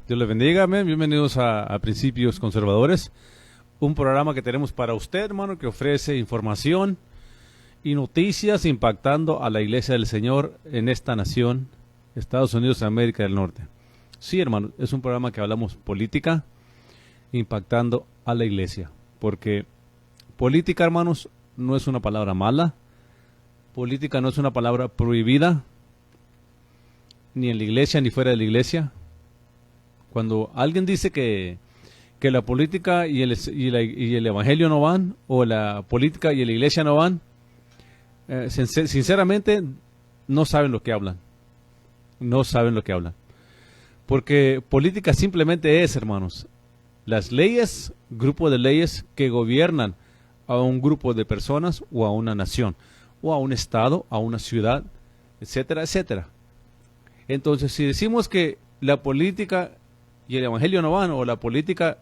Dios les bendiga, amén. Bienvenidos a Principios Conservadores, un programa que tenemos para usted, hermano, que ofrece información y noticias impactando a la Iglesia del Señor en esta nación, Estados Unidos de América del Norte. Sí, hermano, es un programa que hablamos política, impactando a la Iglesia, porque política, hermanos, no es una palabra mala, política no es una palabra prohibida, ni en la Iglesia ni fuera de la Iglesia. Cuando alguien dice que la política y el Evangelio no van, o la política y la Iglesia no van, sinceramente no saben lo que hablan. No saben lo que hablan. Porque política simplemente es, hermanos, las leyes, grupo de leyes que gobiernan a un grupo de personas o a una nación, o a un estado, a una ciudad, etcétera, etcétera. Entonces, si decimos que la política y el Evangelio no van, o la política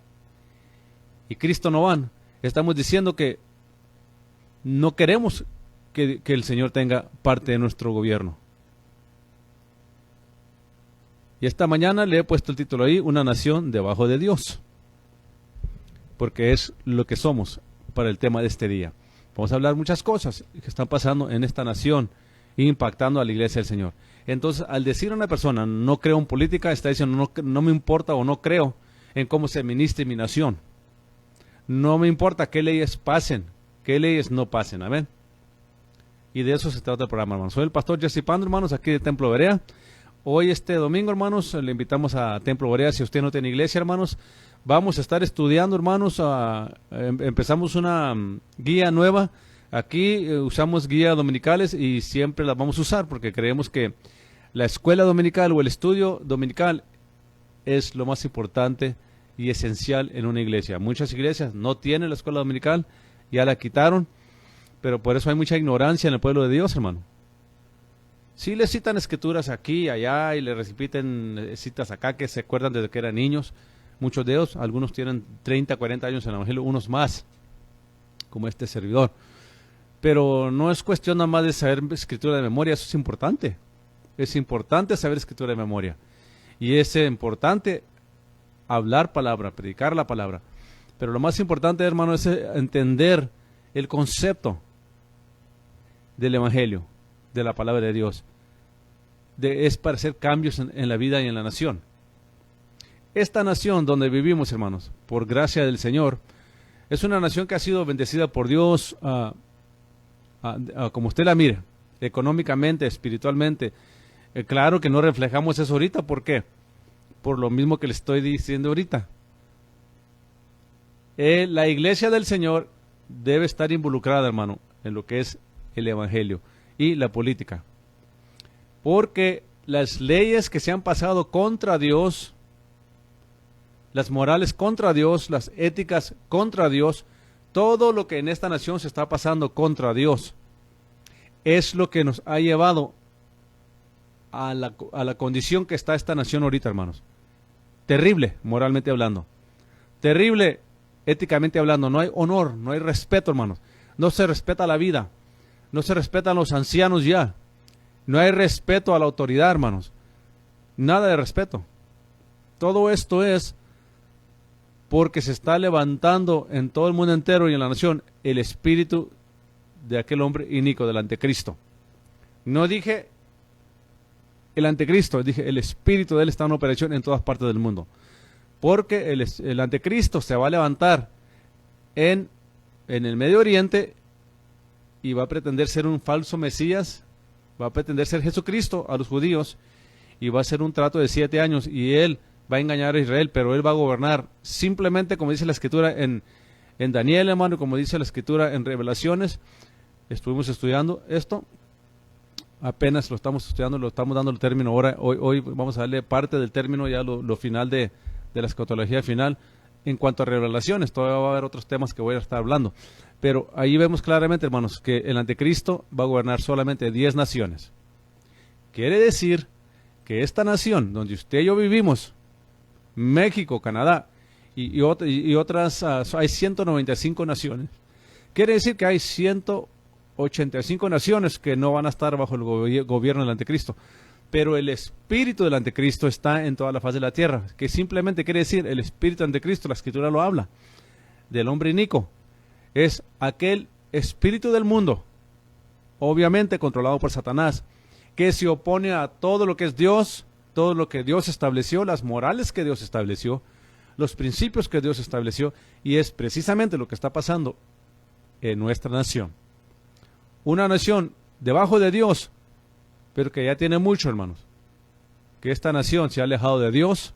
y Cristo no van, estamos diciendo que no queremos que el Señor tenga parte de nuestro gobierno. Y esta mañana le he puesto el título ahí, una nación debajo de Dios, porque es lo que somos para el tema de este día. Vamos a hablar muchas cosas que están pasando en esta nación, impactando a la Iglesia del Señor. Entonces, al decir a una persona, no creo en política, está diciendo, no me importa o no creo en cómo se administre mi nación. No me importa qué leyes pasen, qué leyes no pasen, amén. Y de eso se trata el programa, hermanos. Soy el pastor Jesse Pando, hermanos, aquí de Templo Berea. Hoy, este domingo, hermanos, le invitamos a Templo Berea. Si usted no tiene iglesia, hermanos, vamos a estar estudiando, hermanos. Empezamos una guía nueva. Aquí usamos guías dominicales y siempre las vamos a usar porque creemos que la escuela dominical o el estudio dominical es lo más importante y esencial en una iglesia. Muchas iglesias no tienen la escuela dominical, ya la quitaron, pero por eso hay mucha ignorancia en el pueblo de Dios, hermano. Sí le citan escrituras aquí y allá y le repiten citas acá que se acuerdan desde que eran niños. Muchos de ellos, algunos tienen 30, 40 años en el Evangelio, unos más, como este servidor. Pero no es cuestión nada más de saber escritura de memoria, eso es importante. Es importante saber escritura de memoria. Y es importante hablar palabra, predicar la palabra. Pero lo más importante, hermano, es entender el concepto del Evangelio, de la palabra de Dios. Es para hacer cambios en la vida y en la nación. Esta nación donde vivimos, hermanos, por gracia del Señor, es una nación que ha sido bendecida por Dios, como usted la mire, económicamente, espiritualmente. Claro que no reflejamos eso ahorita, ¿por qué? Por lo mismo que le estoy diciendo ahorita. La iglesia del Señor debe estar involucrada, hermano, en lo que es el Evangelio y la política. Porque las leyes que se han pasado contra Dios, las morales contra Dios, las éticas contra Dios, todo lo que en esta nación se está pasando contra Dios, es lo que nos ha llevado a la condición que está esta nación ahorita, hermanos. Terrible, moralmente hablando. Terrible, éticamente hablando. No hay honor, no hay respeto, hermanos. No se respeta la vida. No se respetan los ancianos ya. No hay respeto a la autoridad, hermanos. Nada de respeto. Todo esto es porque se está levantando en todo el mundo entero y en la nación el espíritu de aquel hombre inicuo, del anticristo. No dije el anticristo, dije el espíritu de él está en operación en todas partes del mundo. Porque el anticristo se va a levantar en el Medio Oriente y va a pretender ser un falso Mesías, va a pretender ser Jesucristo a los judíos y va a ser un trato de 7 años y él va a engañar a Israel, pero él va a gobernar simplemente como dice la Escritura en Daniel, hermano, como dice la Escritura en Revelaciones. Estuvimos estudiando esto, apenas lo estamos estudiando, lo estamos dando el término ahora. Hoy vamos a darle parte del término, ya lo final de la escatología final. En cuanto a revelaciones, todavía va a haber otros temas que voy a estar hablando. Pero ahí vemos claramente, hermanos, que el anticristo va a gobernar solamente 10 naciones. Quiere decir que esta nación, donde usted y yo vivimos, México, Canadá y otras, hay 195 naciones. Quiere decir que hay 185 naciones que no van a estar bajo el gobierno del anticristo. pero el espíritu del anticristo está en toda la faz de la tierra, que simplemente quiere decir el espíritu anticristo, la escritura lo habla, del hombre inicuo. Es aquel espíritu del mundo, obviamente controlado por Satanás, que se opone a todo lo que es Dios, todo lo que Dios estableció, las morales que Dios estableció, los principios que Dios estableció, y es precisamente lo que está pasando en nuestra nación. Una nación debajo de Dios, pero que ya tiene mucho, hermanos, que esta nación se ha alejado de Dios,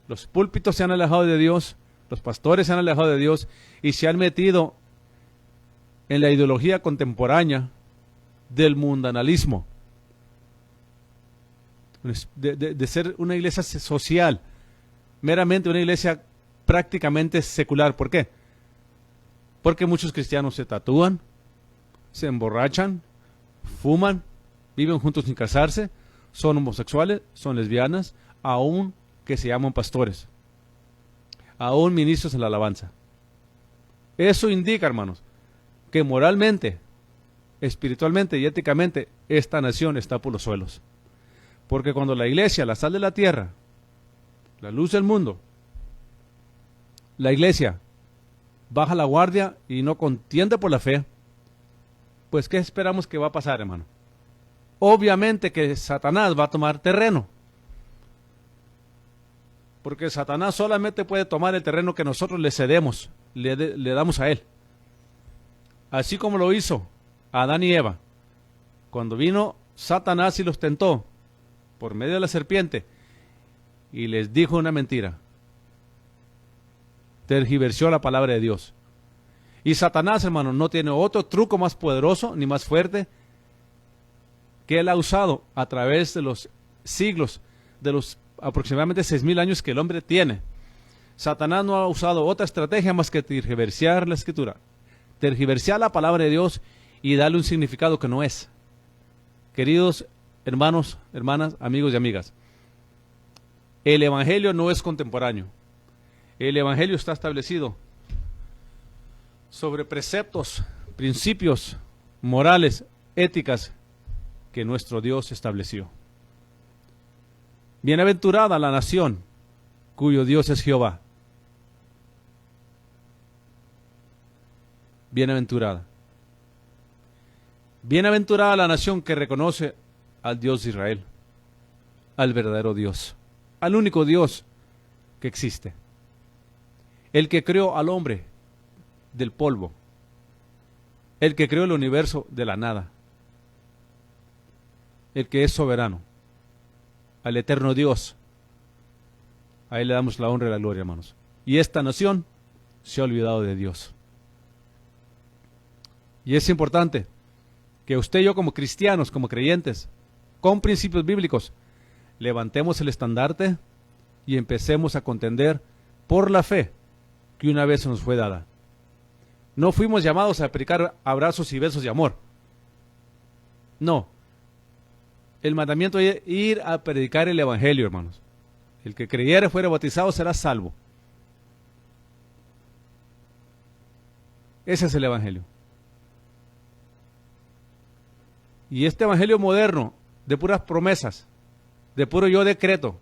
los púlpitos se han alejado de Dios, los pastores se han alejado de Dios y se han metido en la ideología contemporánea del mundanalismo, de ser una iglesia social, meramente una iglesia prácticamente secular. ¿Por qué? Porque muchos cristianos se tatúan, se emborrachan, fuman, viven juntos sin casarse, son homosexuales, son lesbianas, aún que se llaman pastores, aún ministros en la alabanza. Eso indica, hermanos, que moralmente, espiritualmente y éticamente esta nación está por los suelos. Porque cuando la iglesia, la sal de la tierra, la luz del mundo, la iglesia baja la guardia y no contiende por la fe, pues ¿qué esperamos que va a pasar, hermano? Obviamente que Satanás va a tomar terreno. Porque Satanás solamente puede tomar el terreno que nosotros le cedemos, le damos a él. Así como lo hizo Adán y Eva. Cuando vino Satanás y los tentó por medio de la serpiente y les dijo una mentira. Tergiversó la palabra de Dios. Y Satanás, hermano, no tiene otro truco más poderoso ni más fuerte que él ha usado a través de los siglos, de los aproximadamente 6,000 años que el hombre tiene. Satanás no ha usado otra estrategia más que tergiversar la escritura, tergiversar la palabra de Dios y darle un significado que no es. Queridos hermanos, hermanas, amigos y amigas, el evangelio no es contemporáneo. El evangelio está establecido sobre preceptos, principios morales, éticas que nuestro Dios estableció. Bienaventurada la nación cuyo Dios es Jehová. Bienaventurada. Bienaventurada la nación que reconoce al Dios de Israel, al verdadero Dios, al único Dios que existe. El que creó al hombre del polvo, el que creó el universo de la nada, el que es soberano, al eterno Dios. A él le damos la honra y la gloria, hermanos. Y esta nación se ha olvidado de Dios. Y es importante que usted y yo como cristianos, como creyentes, con principios bíblicos, levantemos el estandarte y empecemos a contender por la fe que una vez nos fue dada. No fuimos llamados a predicar abrazos y besos de amor. No. El mandamiento es ir a predicar el evangelio, hermanos. El que creyere fuera bautizado será salvo. Ese es el evangelio. Y este evangelio moderno, de puras promesas, de puro yo decreto,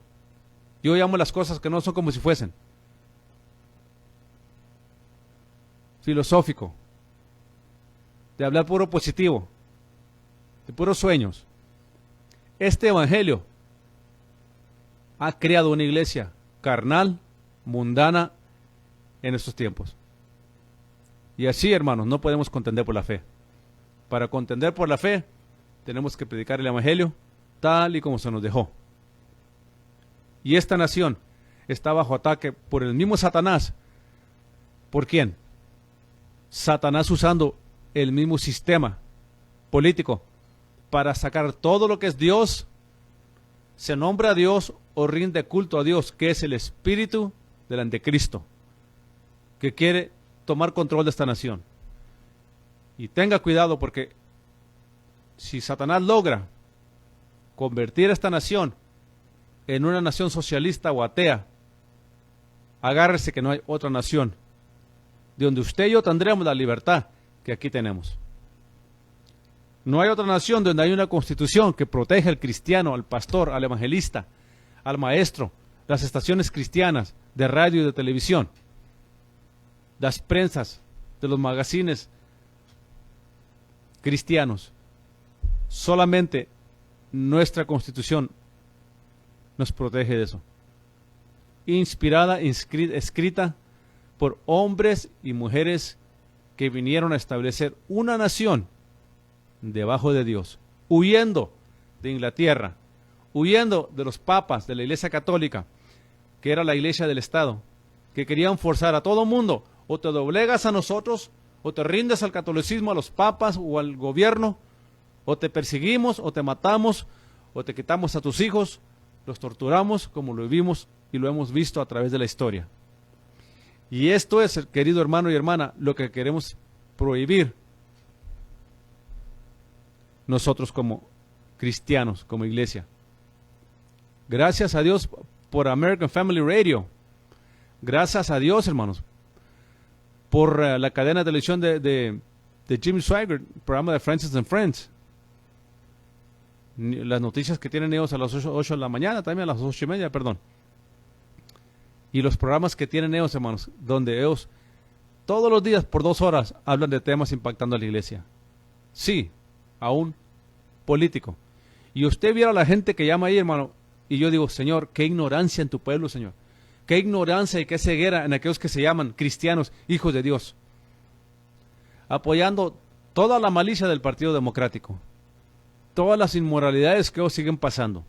yo llamo las cosas que no son como si fuesen. Filosófico, de hablar puro positivo, de puros sueños. Este evangelio ha creado una iglesia carnal, mundana en estos tiempos. Y así, hermanos, no podemos contender por la fe. Para contender por la fe, tenemos que predicar el evangelio tal y como se nos dejó. Y esta nación está bajo ataque por el mismo Satanás. ¿Por quién? Satanás usando el mismo sistema político para sacar todo lo que es Dios, se nombra a Dios o rinde culto a Dios, que es el espíritu del anticristo, que quiere tomar control de esta nación. Y tenga cuidado, porque si Satanás logra convertir a esta nación en una nación socialista o atea, agárrese que no hay otra nación de donde usted y yo tendremos la libertad que aquí tenemos. No hay otra nación donde hay una constitución que protege al cristiano, al pastor, al evangelista, al maestro, las estaciones cristianas de radio y de televisión, las prensas de los magazines cristianos. Solamente nuestra constitución nos protege de eso. Inspirada, escrita por hombres y mujeres que vinieron a establecer una nación debajo de Dios, huyendo de Inglaterra, huyendo de los papas de la Iglesia Católica, que era la iglesia del Estado, que querían forzar a todo mundo: o te doblegas a nosotros, o te rindes al catolicismo, a los papas o al gobierno, o te perseguimos, o te matamos, o te quitamos a tus hijos, los torturamos, como lo vimos y lo hemos visto a través de la historia. Y esto es, querido hermano y hermana, lo que queremos prohibir nosotros como cristianos, como iglesia. Gracias a Dios por American Family Radio. Gracias a Dios, hermanos, por la cadena de televisión de Jimmy Swaggart, el programa de Francis and Friends. Las noticias que tienen ellos a las 8 de la mañana, también a las 8:30, perdón. Y los programas que tienen ellos, hermanos, donde ellos todos los días por 2 horas hablan de temas impactando a la iglesia. Sí, aún político. Y usted viera a la gente que llama ahí, hermano, y yo digo: Señor, qué ignorancia en tu pueblo, Señor. Qué ignorancia y qué ceguera en aquellos que se llaman cristianos, hijos de Dios. Apoyando toda la malicia del Partido Democrático. Todas las inmoralidades que ellos siguen pasando.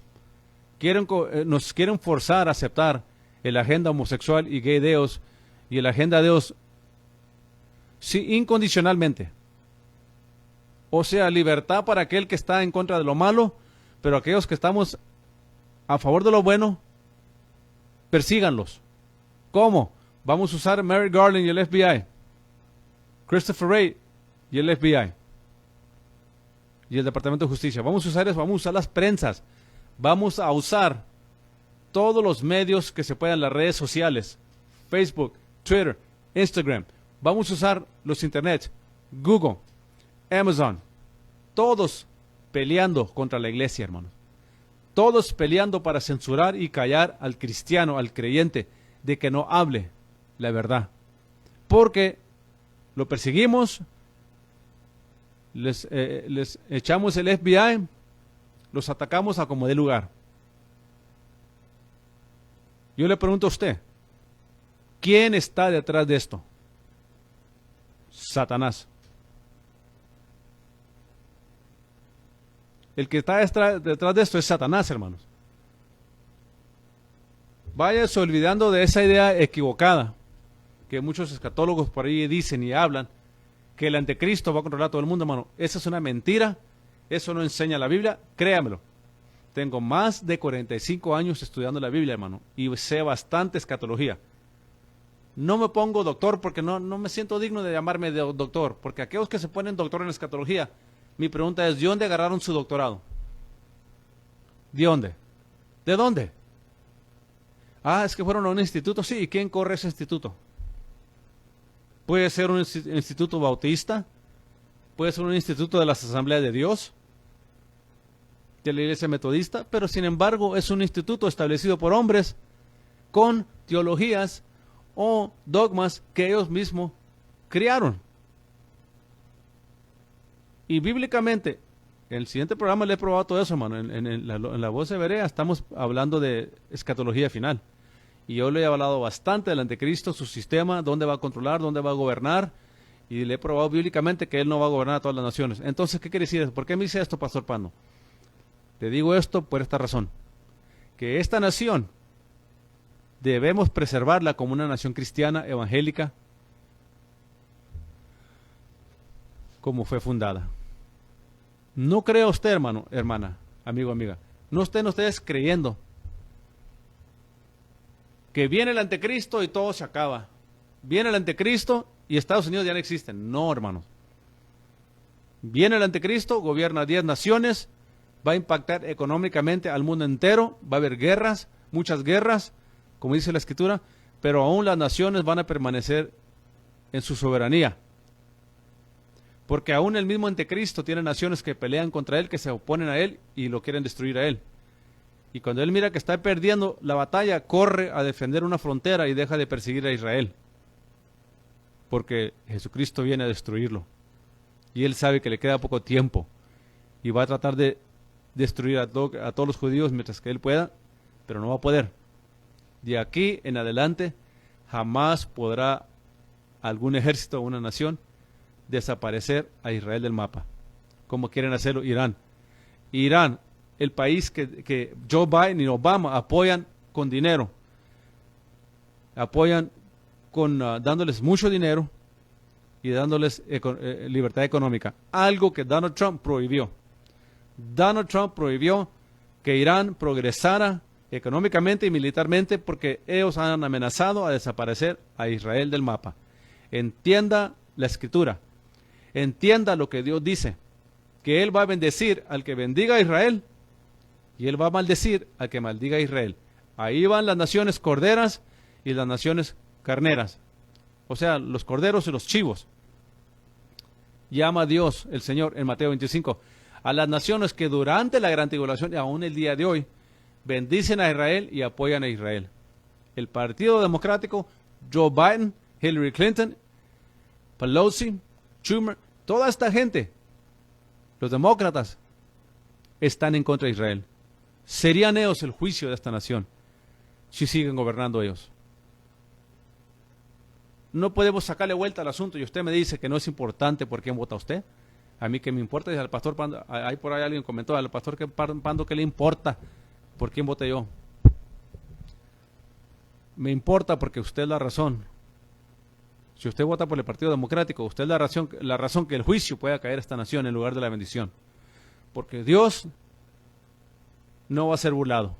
Nos quieren forzar a aceptar la agenda homosexual y gay de Dios, y la agenda de Dios, sí, incondicionalmente. O sea, libertad para aquel que está en contra de lo malo, pero aquellos que estamos a favor de lo bueno, persíganlos. ¿Cómo? Vamos a usar Merrick Garland y el FBI, Christopher Wray y el FBI y el Departamento de Justicia. Vamos a usar eso, vamos a usar las prensas, vamos a usar todos los medios que se puedan, las redes sociales, Facebook, Twitter, Instagram. Vamos a usar los internet, Google, Amazon, todos peleando contra la iglesia, hermanos. Todos peleando para censurar y callar al cristiano, al creyente, de que no hable la verdad. Porque lo perseguimos, les echamos el FBI, los atacamos a como dé lugar. Yo le pregunto a usted, ¿quién está detrás de esto? Satanás. El que está detrás de esto es Satanás, hermanos. Váyase olvidando de esa idea equivocada que muchos escatólogos por ahí dicen y hablan, que el anticristo va a controlar a todo el mundo, hermano. Esa es una mentira. Eso no enseña la Biblia. Créamelo. Tengo más de 45 años estudiando la Biblia, hermano, y sé bastante escatología. No me pongo doctor porque no me siento digno de llamarme doctor, porque aquellos que se ponen doctor en escatología, mi pregunta es: ¿de dónde agarraron su doctorado? ¿De dónde? ¿De dónde? Ah, es que fueron a un instituto. Sí, ¿y quién corre ese instituto? Puede ser un instituto bautista, puede ser un instituto de las Asambleas de Dios, de la Iglesia Metodista, pero sin embargo es un instituto establecido por hombres con teologías o dogmas que ellos mismos crearon. Y bíblicamente, en el siguiente programa le he probado todo eso, hermano. En la voz de Berea estamos hablando de escatología final. Y yo le he hablado bastante del anticristo, su sistema, dónde va a controlar, dónde va a gobernar. Y le he probado bíblicamente que él no va a gobernar a todas las naciones. Entonces, ¿qué quiere decir eso? ¿Por qué me dice esto, Pastor Pando? Te digo esto por esta razón. Que esta nación debemos preservarla como una nación cristiana, evangélica, como fue fundada. No crea usted, hermano, hermana, amigo, amiga. No estén ustedes creyendo que viene el anticristo y todo se acaba. Viene el anticristo y Estados Unidos ya no existen. No, hermanos. Viene el anticristo, gobierna 10 naciones, va a impactar económicamente al mundo entero, va a haber guerras, muchas guerras, como dice la Escritura, pero aún las naciones van a permanecer en su soberanía. Porque aún el mismo anticristo tiene naciones que pelean contra él, que se oponen a él y lo quieren destruir a él. Y cuando él mira que está perdiendo la batalla, corre a defender una frontera y deja de perseguir a Israel. Porque Jesucristo viene a destruirlo. Y él sabe que le queda poco tiempo. Y va a tratar de destruir a todos los judíos mientras que él pueda, pero no va a poder. De aquí en adelante, jamás podrá algún ejército o una nación desaparecer a Israel del mapa, como quieren hacerlo Irán. Irán, el país que Joe Biden y Obama apoyan con dinero, apoyan con dándoles mucho dinero y dándoles libertad económica, algo que Donald Trump prohibió. Donald Trump prohibió que Irán progresara económicamente y militarmente porque ellos han amenazado a desaparecer a Israel del mapa. Entienda la escritura. Entienda lo que Dios dice, que Él va a bendecir al que bendiga a Israel y Él va a maldecir al que maldiga a Israel. Ahí van las naciones corderas y las naciones carneras, o sea, los corderos y los chivos. Llama a Dios, el Señor, en Mateo 25, a las naciones que durante la gran tribulación y aún el día de hoy bendicen a Israel y apoyan a Israel. El Partido Democrático, Joe Biden, Hillary Clinton, Pelosi, Schumer, toda esta gente, los demócratas, están en contra de Israel. Serían ellos el juicio de esta nación si siguen gobernando ellos. No podemos sacarle vuelta al asunto y usted me dice que no es importante por quién vota usted. A mí que me importa, dice al pastor Pando, ahí por ahí alguien comentó, al pastor Pando que le importa por quién vote yo. Me importa porque usted es la razón. Si usted vota por el Partido Democrático, usted es la razón que el juicio pueda caer a esta nación en lugar de la bendición. Porque Dios no va a ser burlado.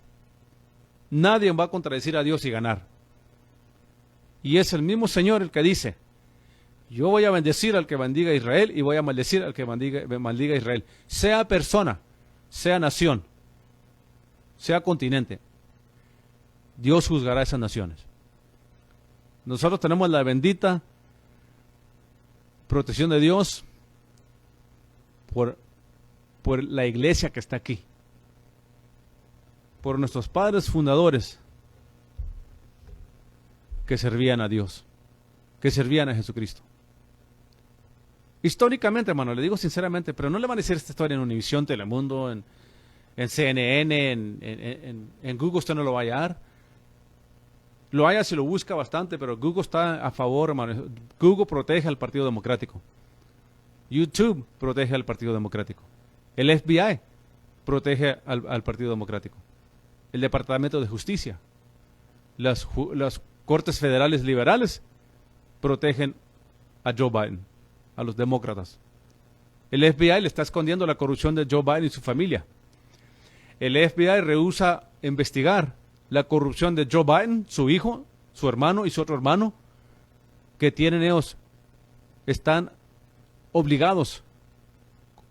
Nadie va a contradecir a Dios y ganar. Y es el mismo Señor el que dice, yo voy a bendecir al que bendiga a Israel y voy a maldecir al que maldiga a Israel. Sea persona, sea nación, sea continente, Dios juzgará a esas naciones. Nosotros tenemos la bendita protección de Dios por la iglesia que está aquí, por nuestros padres fundadores que servían a Dios, que servían a Jesucristo. Históricamente, hermano, le digo sinceramente, pero no le van a decir esta historia en Univisión, Telemundo, en CNN, en Google usted no lo va a hallar. Lo haya si lo busca bastante, pero Google está a favor, hermano. Google protege al Partido Democrático. YouTube protege al Partido Democrático. El FBI protege al Partido Democrático. El Departamento de Justicia. Las Cortes Federales Liberales protegen a Joe Biden, a los demócratas. El FBI le está escondiendo la corrupción de Joe Biden y su familia. El FBI rehúsa investigar la corrupción de Joe Biden, su hijo, su hermano y su otro hermano, que tienen ellos, están obligados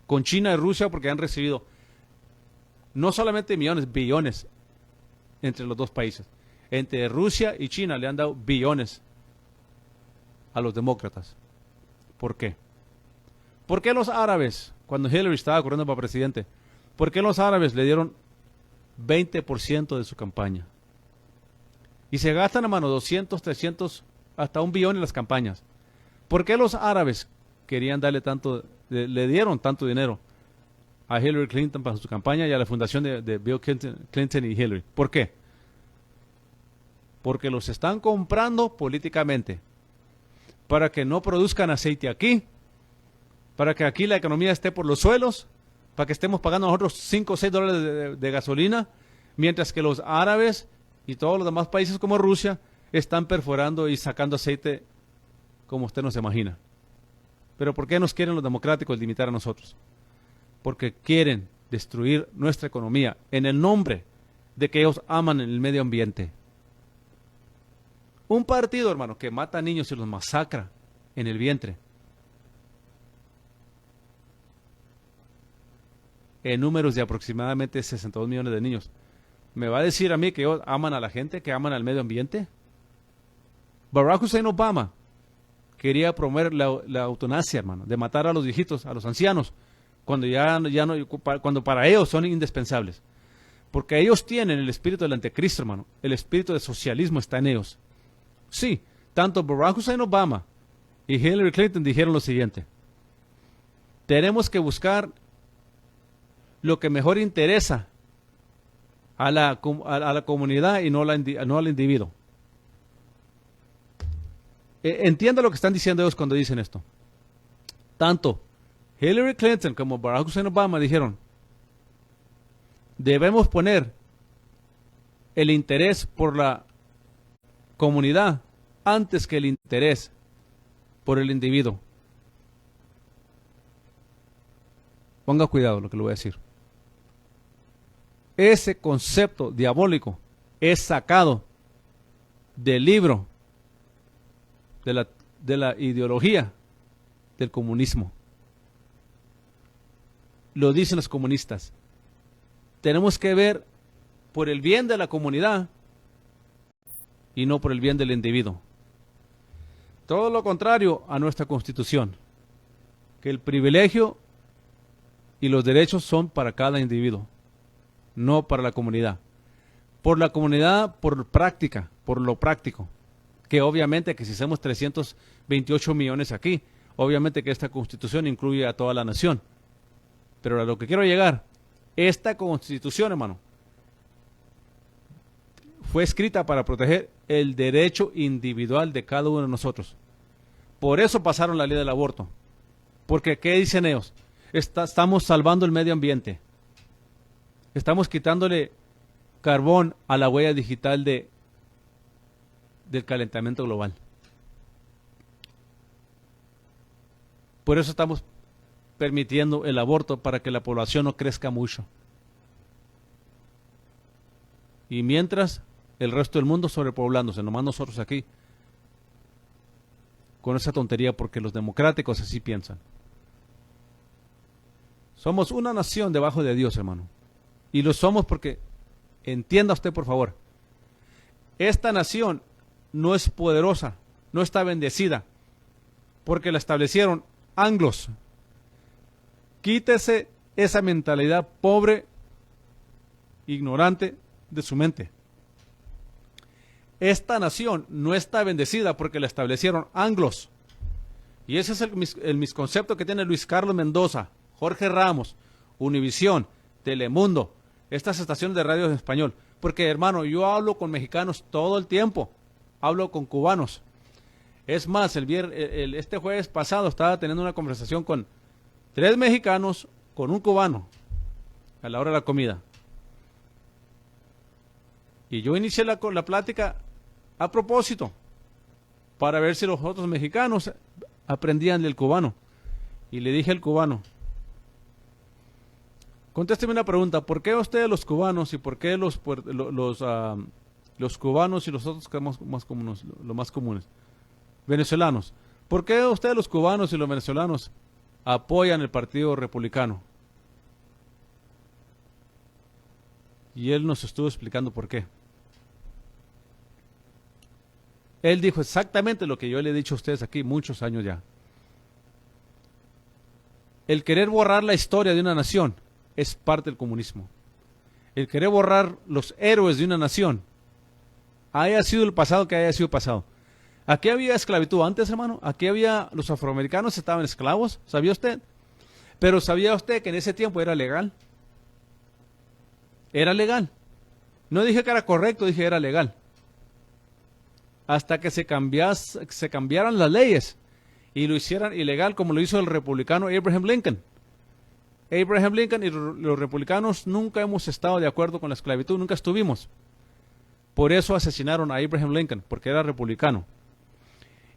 con China y Rusia porque han recibido no solamente millones, billones entre los dos países. Entre Rusia y China le han dado billones a los demócratas. ¿Por qué? ¿Por qué los árabes, cuando Hillary estaba corriendo para presidente, por qué los árabes le dieron 20% de su campaña? Y se gastan, hermano, 200, 300, hasta $1 billón en las campañas. ¿Por qué los árabes querían darle tanto, le dieron tanto dinero a Hillary Clinton para su campaña y a la fundación de Bill Clinton y Hillary? ¿Por qué? Porque los están comprando políticamente para que no produzcan aceite aquí, para que aquí la economía esté por los suelos, para que estemos pagando nosotros 5 o 6 dólares de gasolina, mientras que los árabes y todos los demás países como Rusia están perforando y sacando aceite como usted no se imagina. Pero ¿por qué nos quieren los democráticos limitar a nosotros? Porque quieren destruir nuestra economía en el nombre de que ellos aman el medio ambiente. Un partido, hermano, que mata a niños y los masacra en el vientre. En números de aproximadamente 62 millones de niños. ¿Me va a decir a mí que ellos aman a la gente, que aman al medio ambiente? Barack Hussein Obama, quería promover la eutanasia, hermano, de matar a los viejitos, a los ancianos, cuando cuando para ellos son indispensables. Porque ellos tienen el espíritu del anticristo, hermano. El espíritu del socialismo está en ellos. Sí, tanto Barack Hussein Obama y Hillary Clinton dijeron lo siguiente: tenemos que buscar lo que mejor interesa a la comunidad y no al individuo. Entienda lo que están diciendo ellos cuando dicen esto. Tanto Hillary Clinton como Barack Hussein Obama dijeron: debemos poner el interés por la comunidad antes que el interés por el individuo. Ponga cuidado lo que le voy a decir. Ese concepto diabólico es sacado del libro de la ideología del comunismo. Lo dicen los comunistas. Tenemos que ver por el bien de la comunidad y no por el bien del individuo. Todo lo contrario a nuestra Constitución, que el privilegio y los derechos son para cada individuo, no para la comunidad. Por la comunidad, por práctica, por lo práctico. Que obviamente que si somos 328 millones aquí, obviamente que esta Constitución incluye a toda la nación. Pero a lo que quiero llegar, esta Constitución, hermano, fue escrita para proteger el derecho individual de cada uno de nosotros. Por eso pasaron la ley del aborto. Porque, ¿qué dicen ellos? Estamos salvando el medio ambiente. Estamos quitándole carbón a la huella digital del calentamiento global. Por eso estamos permitiendo el aborto, para que la población no crezca mucho. Y mientras el resto del mundo sobrepoblándose, nomás nosotros aquí, con esa tontería, porque los democráticos así piensan. Somos una nación debajo de Dios, hermano. Y lo somos porque, entienda usted por favor, esta nación no es poderosa, no está bendecida, porque la establecieron anglos. Quítese esa mentalidad pobre, ignorante de su mente. Esta nación no está bendecida porque la establecieron anglos. Y ese es el misconcepto que tiene Luis Carlos Mendoza, Jorge Ramos, Univisión, Telemundo, estas estaciones de radio en español. Porque, hermano, yo hablo con mexicanos todo el tiempo, hablo con cubanos. Es más, este jueves pasado estaba teniendo una conversación con 3 mexicanos, con un cubano, a la hora de la comida. Y yo inicié la plática a propósito, para ver si los otros mexicanos aprendían del cubano. Y le dije al cubano: contésteme una pregunta, ¿por qué ustedes los cubanos y por qué los cubanos y los otros que más comunes, los más comunes, venezolanos, por qué ustedes los cubanos y los venezolanos apoyan el Partido Republicano? Y él nos estuvo explicando por qué. Él dijo exactamente lo que yo le he dicho a ustedes aquí muchos años ya. El querer borrar la historia de una nación es parte del comunismo. El querer borrar los héroes de una nación, haya sido el pasado que haya sido pasado. Aquí había esclavitud antes, hermano. Aquí había, los afroamericanos estaban esclavos, ¿sabía usted? Pero ¿sabía usted que en ese tiempo era legal? Era legal. No dije que era correcto, dije era legal. Hasta que se cambiaran las leyes y lo hicieran ilegal, como lo hizo el republicano Abraham Lincoln. Abraham Lincoln y los republicanos nunca hemos estado de acuerdo con la esclavitud, nunca estuvimos. Por eso asesinaron a Abraham Lincoln, porque era republicano.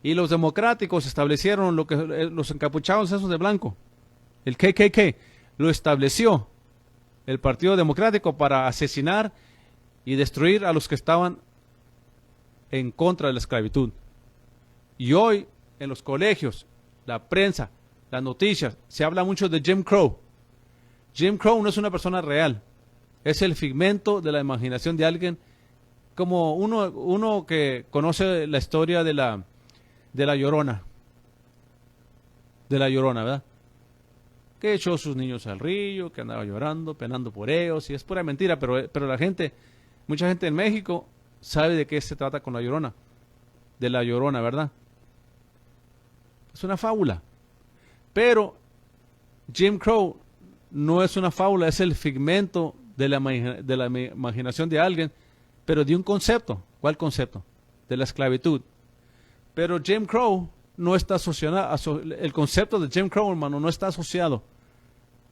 Y los democráticos establecieron los encapuchados esos de blanco. El KKK lo estableció el Partido Democrático para asesinar y destruir a los que estaban en contra de la esclavitud. Y hoy en los colegios, la prensa, las noticias, se habla mucho de Jim Crow. Jim Crow no es una persona real, es el figmento de la imaginación de alguien, como uno que conoce la historia de la Llorona. de la Llorona, ¿verdad? Que echó sus niños al río, que andaba llorando, penando por ellos, y es pura mentira, pero la gente, mucha gente en México sabe de qué se trata con la Llorona, de la Llorona, ¿verdad? Es una fábula. Pero Jim Crow no es una fábula, es el figmento de la imaginación de alguien, pero de un concepto. ¿Cuál concepto? De la esclavitud. Pero Jim Crow no está asociado, el concepto de Jim Crow, hermano, no está asociado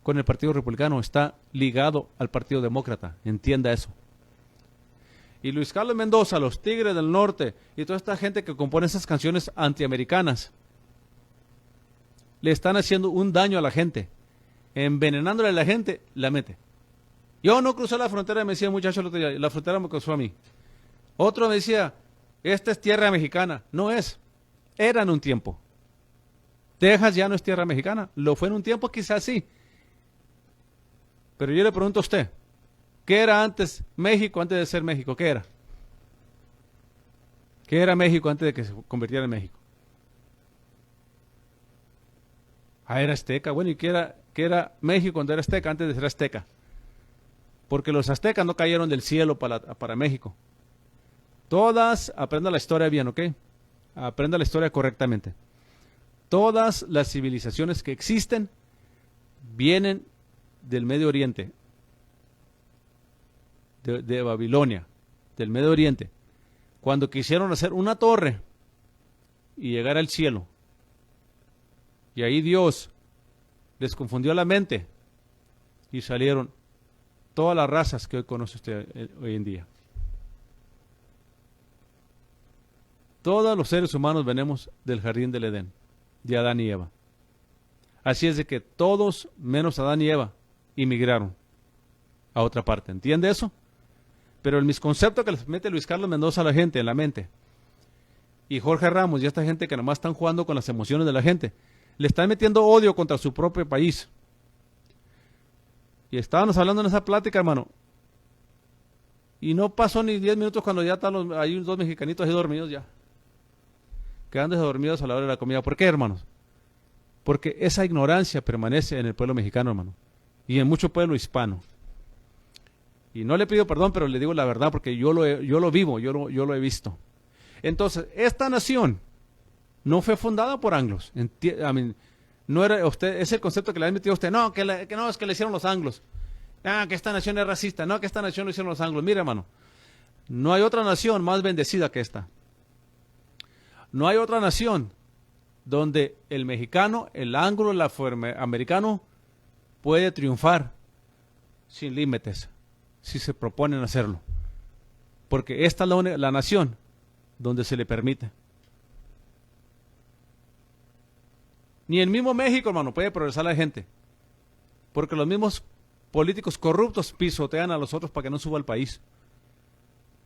con el Partido Republicano, está ligado al Partido Demócrata. Entienda eso. Y Luis Carlos Mendoza, los Tigres del Norte y toda esta gente que compone esas canciones antiamericanas, le están haciendo un daño a la gente, envenenándole a la gente, la mete. Yo no crucé la frontera, me decía el muchacho el otro día, la frontera me cruzó a mí. Otro me decía, esta es tierra mexicana. No es, era en un tiempo. Texas ya no es tierra mexicana, lo fue en un tiempo quizás sí. Pero yo le pregunto a usted, ¿qué era antes México, antes de ser México? ¿Qué era? ¿Qué era México antes de que se convirtiera en México? Ah, era azteca. Bueno, ¿y qué era México cuando era azteca, antes de ser azteca? Porque los aztecas no cayeron del cielo para México. Todas, aprenda la historia bien, ¿ok? Aprenda la historia correctamente. Todas las civilizaciones que existen vienen del Medio Oriente, de Babilonia, del Medio Oriente. Cuando quisieron hacer una torre y llegar al cielo, y ahí Dios les confundió la mente y salieron todas las razas que hoy conoce usted hoy en día. Todos los seres humanos venimos del jardín del Edén, de Adán y Eva. Así es de que todos, menos Adán y Eva, inmigraron a otra parte. ¿Entiende eso? Pero el misconcepto que les mete Luis Carlos Mendoza a la gente, en la mente, y Jorge Ramos y esta gente que nomás están jugando con las emociones de la gente, le están metiendo odio contra su propio país. Y estábamos hablando en esa plática, hermano, y no pasó ni 10 minutos cuando ya están hay dos mexicanitos ahí dormidos ya, quedándose dormidos a la hora de la comida. ¿Por qué, hermanos? Porque esa ignorancia permanece en el pueblo mexicano, hermano, y en mucho pueblo hispano. Y no le pido perdón, pero le digo la verdad porque yo lo vivo, yo lo he visto. Entonces, esta nación no fue fundada por anglos. No era usted, es el concepto que le ha metido a usted. No, que no, es que le hicieron los anglos. Ah, que esta nación es racista. No, que esta nación lo hicieron los anglos. Mire, hermano, no hay otra nación más bendecida que esta. No hay otra nación donde el mexicano, el anglo, el afroamericano puede triunfar sin límites, si se proponen hacerlo. Porque esta es la nación donde se le permite. Ni el mismo México, hermano, puede progresar la gente. Porque los mismos políticos corruptos pisotean a los otros para que no suba el país.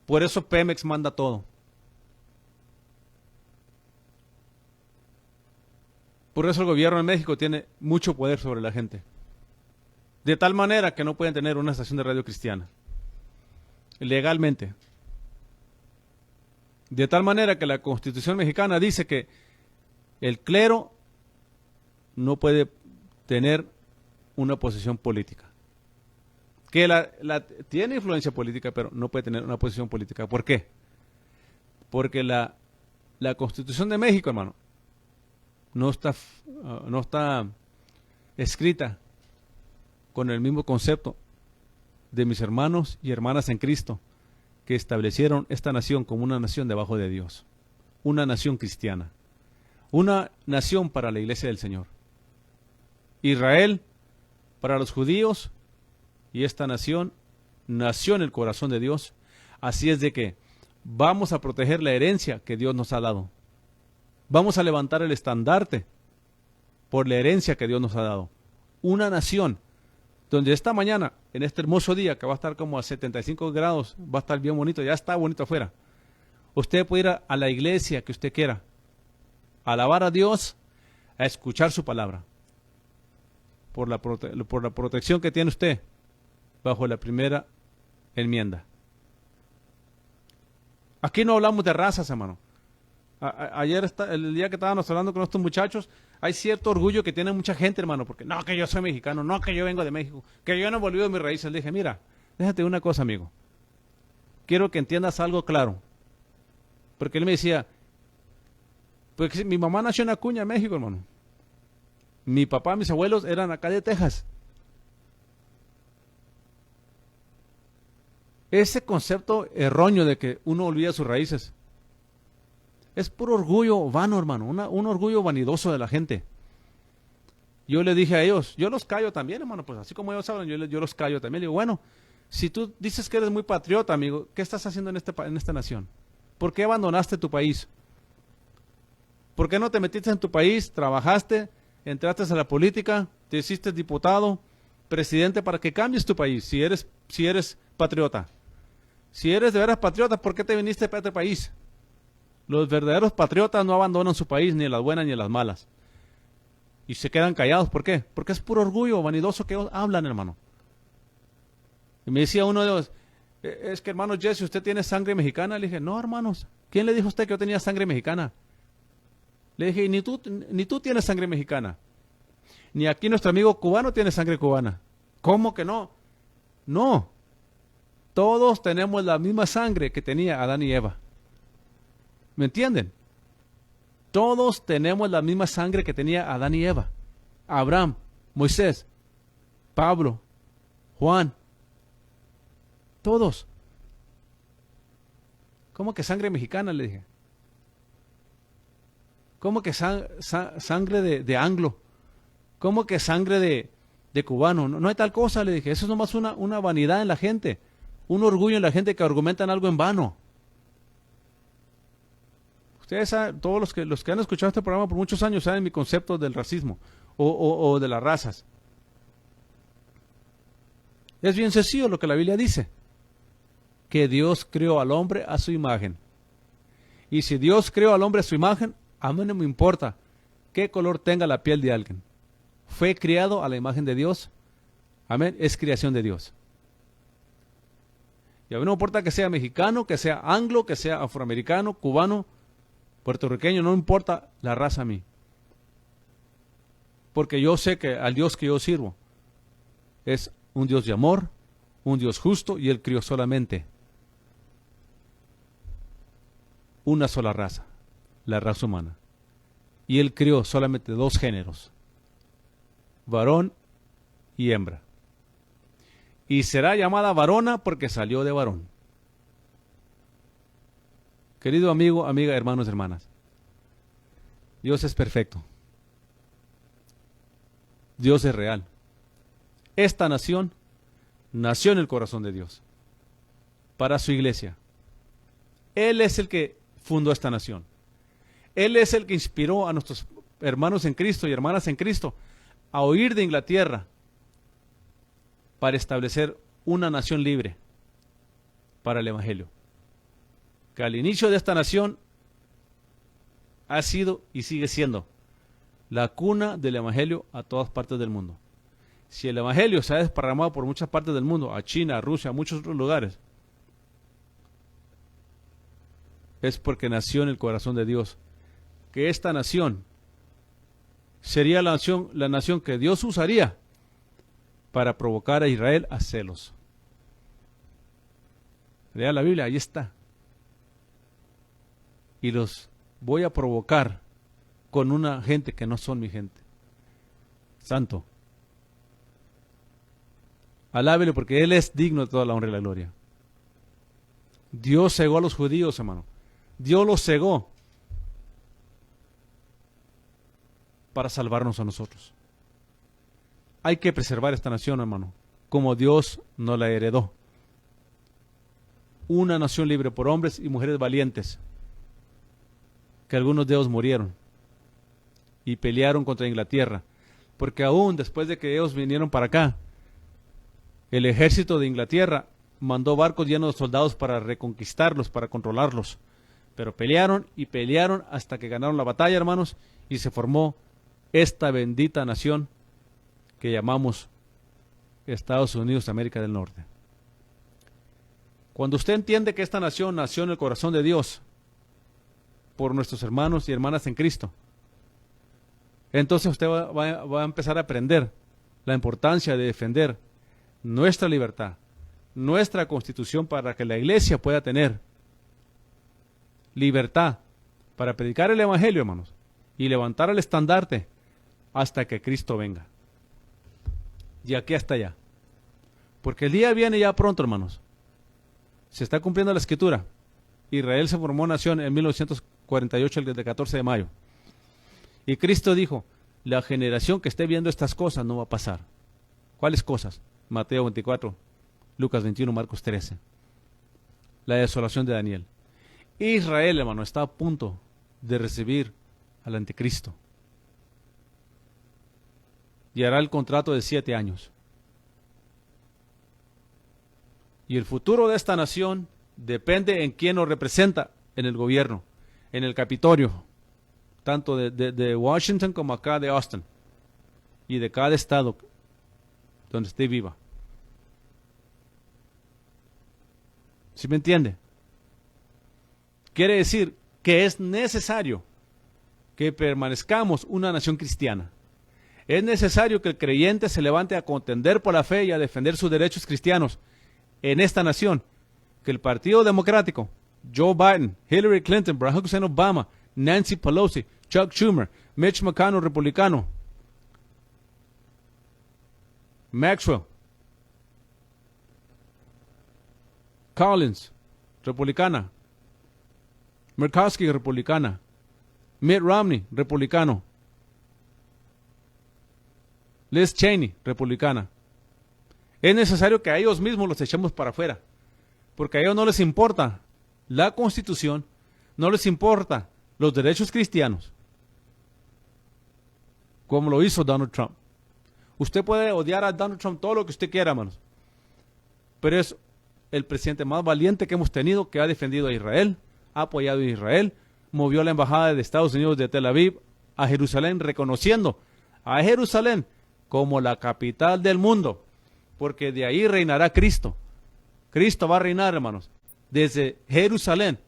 Por eso Pemex manda todo. Por eso el gobierno de México tiene mucho poder sobre la gente. De tal manera que no pueden tener una estación de radio cristiana. Legalmente. De tal manera que la Constitución mexicana dice que el clero no puede tener una posición política. Que tiene influencia política, pero no puede tener una posición política. ¿Por qué? Porque la Constitución de México, hermano, no está escrita con el mismo concepto de mis hermanos y hermanas en Cristo, que establecieron esta nación como una nación debajo de Dios, una nación cristiana, una nación para la iglesia del Señor. Israel para los judíos, y esta nación nació en el corazón de Dios. Así es de que vamos a proteger la herencia que Dios nos ha dado. Vamos a levantar el estandarte por la herencia que Dios nos ha dado. Una nación donde esta mañana, en este hermoso día que va a estar como a 75 grados, va a estar bien bonito, ya está bonito afuera. Usted puede ir a la iglesia que usted quiera, a alabar a Dios, a escuchar su palabra. Por la protección que tiene usted bajo la primera enmienda. Aquí no hablamos de razas, hermano. Ayer, el día que estábamos hablando con estos muchachos, hay cierto orgullo que tiene mucha gente, hermano, porque no, que yo soy mexicano, no, que yo vengo de México, que yo no he volvido de mis raíces. Le dije, mira, déjate una cosa, amigo. Quiero que entiendas algo claro. Porque él me decía, pues mi mamá nació en Acuña, México, hermano. Mi papá, mis abuelos eran acá de Texas. Ese concepto erróneo de que uno olvida sus raíces es puro orgullo vano, hermano, un orgullo vanidoso de la gente. Yo le dije a ellos, yo los callo también, hermano, pues así como ellos hablan, yo los callo también. Le digo, bueno, si tú dices que eres muy patriota, amigo, ¿qué estás haciendo en esta nación? ¿Por qué abandonaste tu país? ¿Por qué no te metiste en tu país, trabajaste, entraste a la política, te hiciste diputado, presidente para que cambies tu país, si eres patriota? Si eres de veras patriota, ¿por qué te viniste para este país? Los verdaderos patriotas no abandonan su país, ni en las buenas ni en las malas. Y se quedan callados, ¿por qué? Porque es puro orgullo vanidoso que ellos hablan, hermano. Y me decía uno de ellos, es que hermano Jesse, ¿usted tiene sangre mexicana? Le dije, no, hermanos, ¿quién le dijo a usted que yo tenía sangre mexicana? Le dije, ni tú tienes sangre mexicana. Ni aquí nuestro amigo cubano tiene sangre cubana. ¿Cómo que no? No. Todos tenemos la misma sangre que tenía Adán y Eva. ¿Me entienden? Todos tenemos la misma sangre que tenía Adán y Eva. Abraham, Moisés, Pablo, Juan. Todos. ¿Cómo que sangre mexicana? Le dije. ¿Cómo que sangre de anglo? ¿Cómo que sangre de cubano? No hay tal cosa, le dije. Eso es nomás una vanidad en la gente. Un orgullo en la gente que argumentan algo en vano. Ustedes saben, todos los que han escuchado este programa por muchos años saben mi concepto del racismo o de las razas. Es bien sencillo lo que la Biblia dice. Que Dios creó al hombre a su imagen. Y si Dios creó al hombre a su imagen, a mí no me importa qué color tenga la piel de alguien. Fue criado a la imagen de Dios. Amén. Es creación de Dios. Y a mí no me importa que sea mexicano, que sea anglo, que sea afroamericano, cubano, puertorriqueño, no me importa la raza a mí. Porque yo sé que al Dios que yo sirvo es un Dios de amor, un Dios justo, y Él crió solamente una sola raza, la raza humana. Y Él crió solamente dos géneros, varón y hembra. Y será llamada varona porque salió de varón. Querido amigo, amiga, hermanos, hermanas, Dios es perfecto. Dios es real. Esta nación nació en el corazón de Dios para su iglesia. Él es el que fundó esta nación. Él es el que inspiró a nuestros hermanos en Cristo y hermanas en Cristo a huir de Inglaterra para establecer una nación libre para el Evangelio. Que al inicio de esta nación ha sido y sigue siendo la cuna del Evangelio a todas partes del mundo. Si el Evangelio se ha desparramado por muchas partes del mundo, a China, a Rusia, a muchos otros lugares, es porque nació en el corazón de Dios. Que esta nación sería la nación que Dios usaría para provocar a Israel a celos. Lea la Biblia, ahí está. Y los voy a provocar con una gente que no son mi gente. Santo. Alábele porque Él es digno de toda la honra y la gloria. Dios cegó a los judíos, hermano. Dios los cegó para salvarnos a nosotros. Hay que preservar esta nación, hermano, como Dios nos la heredó. Una nación libre por hombres y mujeres valientes, que algunos de ellos murieron y pelearon contra Inglaterra, porque aún después de que ellos vinieron para acá, el ejército de Inglaterra mandó barcos llenos de soldados para reconquistarlos, para controlarlos, pero pelearon y pelearon hasta que ganaron la batalla, hermanos, y se formó esta bendita nación que llamamos Estados Unidos de América del Norte. Cuando usted entiende que esta nación nació en el corazón de Dios, por nuestros hermanos y hermanas en Cristo. Entonces usted va a empezar a aprender la importancia de defender nuestra libertad, nuestra constitución, para que la iglesia pueda tener libertad para predicar el evangelio, hermanos, y levantar el estandarte hasta que Cristo venga. Y aquí hasta allá. Porque el día viene ya pronto, hermanos. Se está cumpliendo la escritura. Israel se formó nación en 1948, el 14 de mayo. Y Cristo dijo, la generación que esté viendo estas cosas no va a pasar. ¿Cuáles cosas? Mateo 24, Lucas 21, Marcos 13. La desolación de Daniel. Israel, hermano, está a punto de recibir al anticristo. Y hará el contrato de 7 años. Y el futuro de esta nación depende en quién nos representa en el gobierno, en el Capitolio, tanto de Washington como acá de Austin, y de cada estado donde esté viva. ¿Sí me entiende? Quiere decir que es necesario que permanezcamos una nación cristiana. Es necesario que el creyente se levante a contender por la fe y a defender sus derechos cristianos en esta nación. Que el Partido Democrático, Joe Biden, Hillary Clinton, Barack Hussein Obama, Nancy Pelosi, Chuck Schumer, Mitch McConnell, republicano, Maxwell, Collins, republicana, Murkowski, republicana, Mitt Romney, republicano, Liz Cheney, republicana. Es necesario que a ellos mismos los echemos para afuera, porque a ellos no les importa la Constitución, no les importa los derechos cristianos, como lo hizo Donald Trump. Usted puede odiar a Donald Trump todo lo que usted quiera, hermanos, pero es el presidente más valiente que hemos tenido, que ha defendido a Israel, ha apoyado a Israel, movió la embajada de Estados Unidos de Tel Aviv a Jerusalén, reconociendo a Jerusalén como la capital del mundo, porque de ahí reinará Cristo. Cristo va a reinar, hermanos. Desde Jerusalén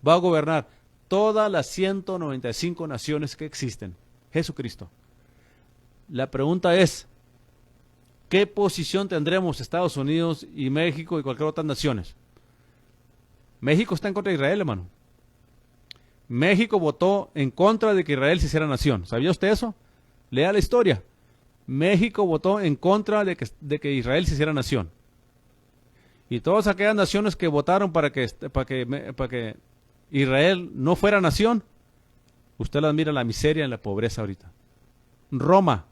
va a gobernar todas las 195 naciones que existen. Jesucristo. La pregunta es, ¿qué posición tendremos Estados Unidos y México y cualquier otra naciones? México está en contra de Israel, hermano. México votó en contra de que Israel se hiciera nación. ¿Sabía usted eso? Lea la historia. México votó en contra de que Israel se hiciera nación. Y todas aquellas naciones que votaron para que Israel no fuera nación, usted las mira en la miseria, en la pobreza ahorita. Roma,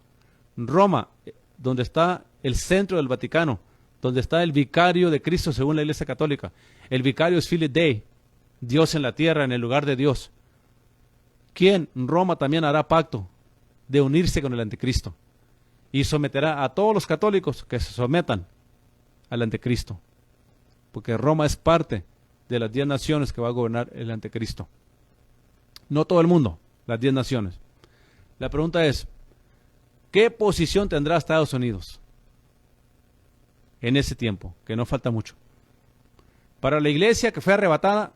donde está el centro del Vaticano, donde está el vicario de Cristo según la Iglesia Católica. El vicario es Philip Day, Dios en la tierra, en el lugar de Dios. ¿Quién? Roma también hará pacto de unirse con el anticristo y someterá a todos los católicos que se sometan al anticristo, porque Roma es parte de las 10 naciones que va a gobernar el anticristo. No todo el mundo, las 10 naciones. La pregunta es, ¿qué posición tendrá Estados Unidos en ese tiempo? Que no falta mucho. Para la iglesia que fue arrebatada,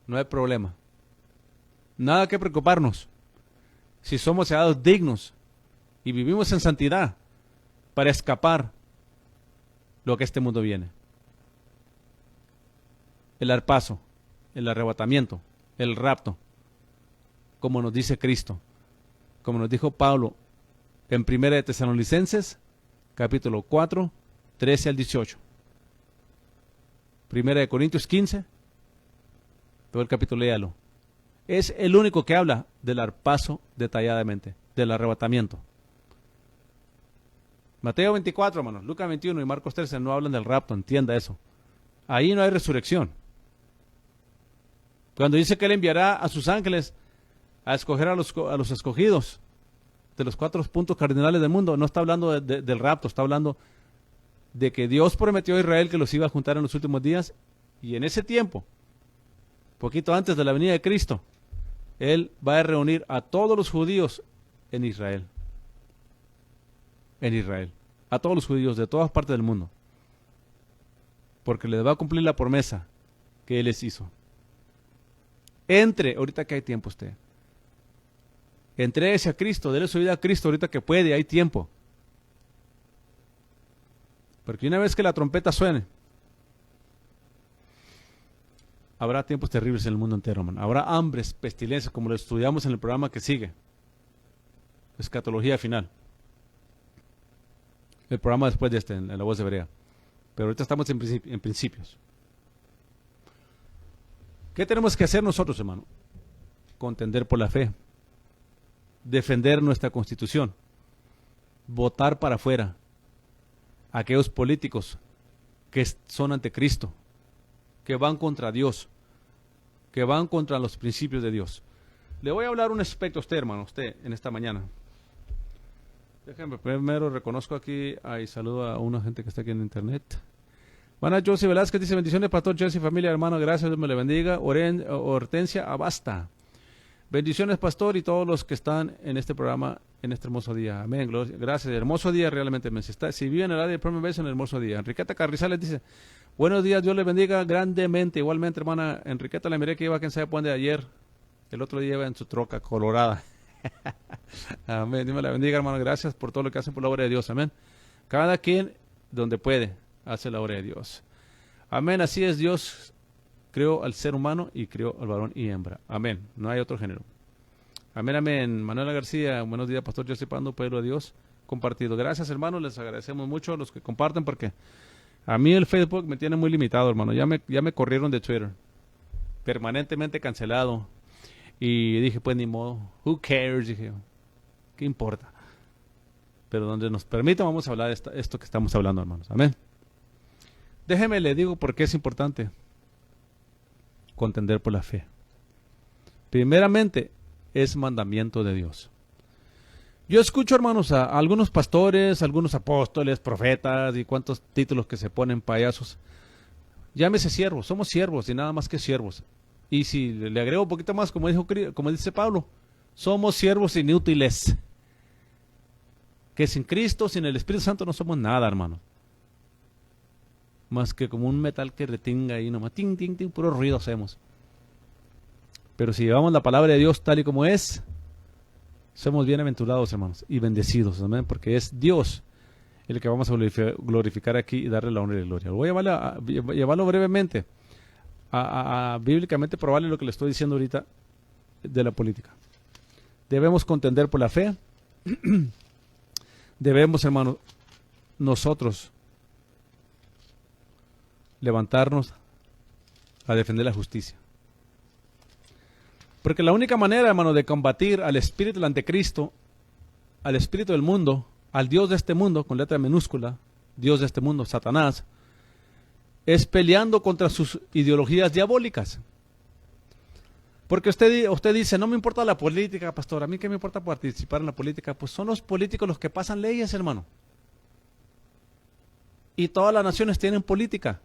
no hay problema. Nada que preocuparnos. Si somos ciudadanos dignos y vivimos en santidad para escapar lo que este mundo viene. El arpazo, el arrebatamiento, el rapto, como nos dice Cristo, como nos dijo Pablo en 1 de Tesalonicenses, capítulo 4, 13 al 18. 1 de Corintios 15, todo el capítulo léalo. Es el único que habla del arpazo detalladamente, del arrebatamiento. Mateo 24, hermanos, Lucas 21 y Marcos 13 no hablan del rapto, entienda eso. Ahí no hay resurrección. Cuando dice que Él enviará a sus ángeles a escoger a los escogidos de los 4 puntos cardinales del mundo, no está hablando del rapto, está hablando de que Dios prometió a Israel que los iba a juntar en los últimos días, y en ese tiempo, poquito antes de la venida de Cristo, Él va a reunir a todos los judíos en Israel. En Israel. A todos los judíos de todas partes del mundo. Porque les va a cumplir la promesa que Él les hizo. Entre, ahorita que hay tiempo usted. Entréguese a Cristo, déle su vida a Cristo ahorita que puede, hay tiempo. Porque una vez que la trompeta suene, habrá tiempos terribles en el mundo entero, hermano. Habrá hambres, pestilencias, como lo estudiamos en el programa que sigue. Escatología final. El programa después de este, en La Voz de Berea. Pero ahorita estamos en principios. ¿Qué tenemos que hacer nosotros, hermano? Contender por la fe. Defender nuestra Constitución. Votar para afuera a aquellos políticos que son ante Cristo, que van contra Dios, que van contra los principios de Dios. Le voy a hablar un aspecto a usted, hermano, usted en esta mañana. Déjenme primero, reconozco aquí, saludo a una gente que está aquí en internet. Buenas, Josie Velázquez dice, bendiciones, pastor Josie, familia, hermano, gracias, Dios me le bendiga. Hortensia Abasta. Bendiciones, pastor, y todos los que están en este programa en este hermoso día. Amén, gracias. Hermoso día realmente. Si viven en el área de Promen Beso, en el hermoso día. Enriqueta Carrizales dice, buenos días, Dios le bendiga grandemente. Igualmente, hermana Enriqueta, le miré que iba, quién sabe, de ayer. El otro día iba en su troca colorada. Amén, Dios me la bendiga, hermano. Gracias por todo lo que hacen por la obra de Dios. Amén. Cada quien, donde puede, hace la obra de Dios. Amén, así es Dios. Creó al ser humano y creó al varón y hembra. Amén. No hay otro género. Amén, amén. Manuela García, buenos días, pastor José Pando, pueblo de Dios, compartido. Gracias, hermano, les agradecemos mucho a los que comparten porque a mí el Facebook me tiene muy limitado, hermano. Ya me corrieron de Twitter. Permanentemente cancelado. Y dije, pues ni modo. Who cares? Dije, ¿qué importa? Pero donde nos permita vamos a hablar de esto que estamos hablando, hermanos. Amén. Déjeme, le digo por qué es importante contender por la fe. Primeramente, es mandamiento de Dios. Yo escucho, hermanos, a algunos pastores, algunos apóstoles, profetas y cuantos títulos que se ponen payasos. Llámese siervos, somos siervos y nada más que siervos. Y si le agrego un poquito más, como dice Pablo, somos siervos inútiles. Que sin Cristo, sin el Espíritu Santo no somos nada, hermano. Más que como un metal que retinga ahí nomás, ting, ting, ting, puro ruido hacemos. Pero si llevamos la palabra de Dios tal y como es, somos bienaventurados, hermanos, y bendecidos, amén, porque es Dios el que vamos a glorificar aquí y darle la honra y la gloria. Voy a llevarlo brevemente, bíblicamente probarle lo que le estoy diciendo ahorita de la política. Debemos contender por la fe. Debemos, hermanos, nosotros levantarnos a defender la justicia. Porque la única manera, hermano, de combatir al espíritu del anticristo, al espíritu del mundo, al Dios de este mundo, con letra minúscula, Dios de este mundo, Satanás, es peleando contra sus ideologías diabólicas. Porque usted dice, no me importa la política, pastor, a mí qué me importa participar en la política. Pues son los políticos los que pasan leyes, hermano. Y todas las naciones tienen política.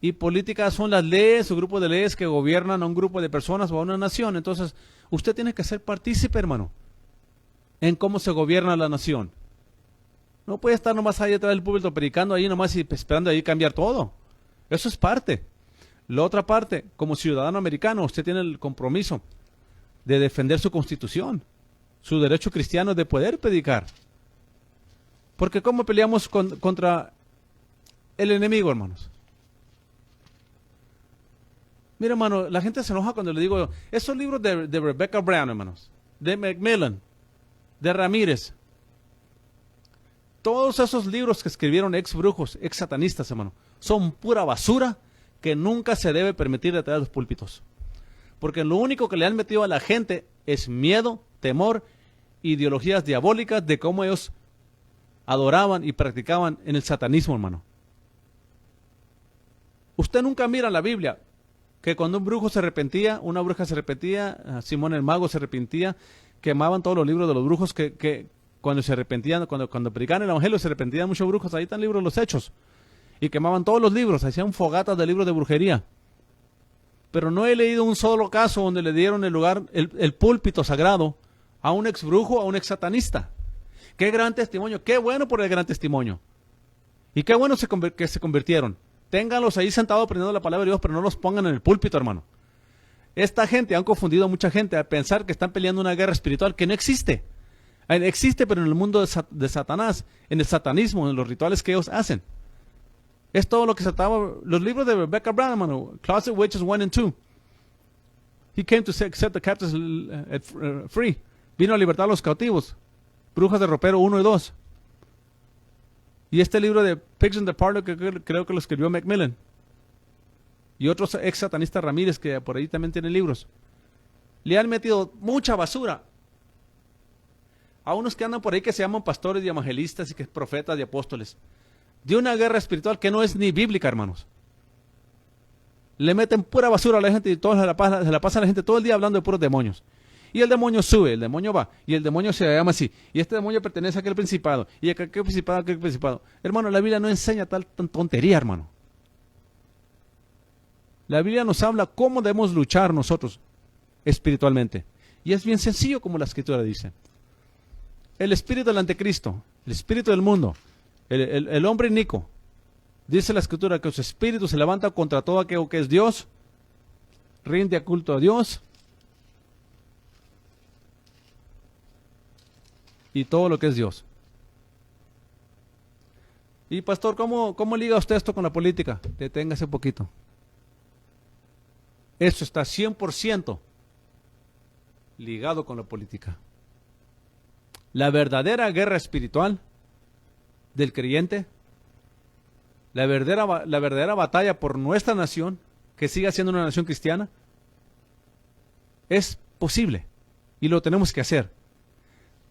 Y política son las leyes o grupos de leyes que gobiernan a un grupo de personas o a una nación. Entonces, usted tiene que ser partícipe, hermano, en cómo se gobierna la nación. No puede estar nomás ahí detrás del púlpito predicando ahí nomás y esperando ahí cambiar todo. Eso es parte. La otra parte, como ciudadano americano, usted tiene el compromiso de defender su constitución, su derecho cristiano de poder predicar. Porque ¿cómo peleamos contra el enemigo, hermanos? Mira, hermano, la gente se enoja cuando le digo, esos libros de Rebecca Brown, hermanos, de Macmillan, de Ramírez, todos esos libros que escribieron ex brujos, ex satanistas, hermano, son pura basura que nunca se debe permitir detrás de los púlpitos. Porque lo único que le han metido a la gente es miedo, temor, ideologías diabólicas de cómo ellos adoraban y practicaban en el satanismo, hermano. Usted nunca mira en la Biblia que cuando un brujo se arrepentía, una bruja se arrepentía, Simón el mago se arrepentía, quemaban todos los libros de los brujos que cuando se arrepentían, cuando predicaban el evangelio se arrepentían muchos brujos. Ahí están libros de los Hechos. Y quemaban todos los libros, hacían fogatas de libros de brujería. Pero no he leído un solo caso donde le dieron el lugar, el púlpito sagrado a un ex brujo, a un ex satanista. Qué gran testimonio, qué bueno por el gran testimonio. Y qué bueno que se convirtieron. Ténganlos ahí sentados aprendiendo la palabra de Dios, pero no los pongan en el púlpito, hermano. Esta gente, han confundido a mucha gente a pensar que están peleando una guerra espiritual que no existe. Existe, pero en el mundo de Satanás, en el satanismo, en los rituales que ellos hacen. Es todo lo que se trataba. Los libros de Rebecca Brown, hermano, Closet Witches 1 and 2. He came to set the captives free. Vino a libertar a los cautivos. Brujas de ropero 1 y 2. Y este libro de Pigs in the Parlor, que creo que lo escribió Macmillan. Y otros ex satanistas Ramírez, que por ahí también tienen libros. Le han metido mucha basura a unos que andan por ahí que se llaman pastores y evangelistas y que profetas y apóstoles. De una guerra espiritual que no es ni bíblica, hermanos. Le meten pura basura a la gente y todos se la pasa a la gente todo el día hablando de puros demonios. Y el demonio sube, el demonio va, y el demonio se llama así. Y este demonio pertenece a aquel principado, y a aquel principado, a aquel principado. Hermano, la Biblia no enseña tal tontería, hermano. La Biblia nos habla cómo debemos luchar nosotros espiritualmente. Y es bien sencillo como la Escritura dice. El espíritu del anticristo, el espíritu del mundo, el hombre inicuo, dice la Escritura que su espíritu se levanta contra todo aquello que es Dios, rinde culto a Dios, y todo lo que es Dios. Y pastor, ¿cómo liga usted esto con la política? Deténgase un poquito. Esto está 100% ligado con la política. La verdadera guerra espiritual del creyente, la verdadera batalla por nuestra nación, que siga siendo una nación cristiana, es posible y lo tenemos que hacer.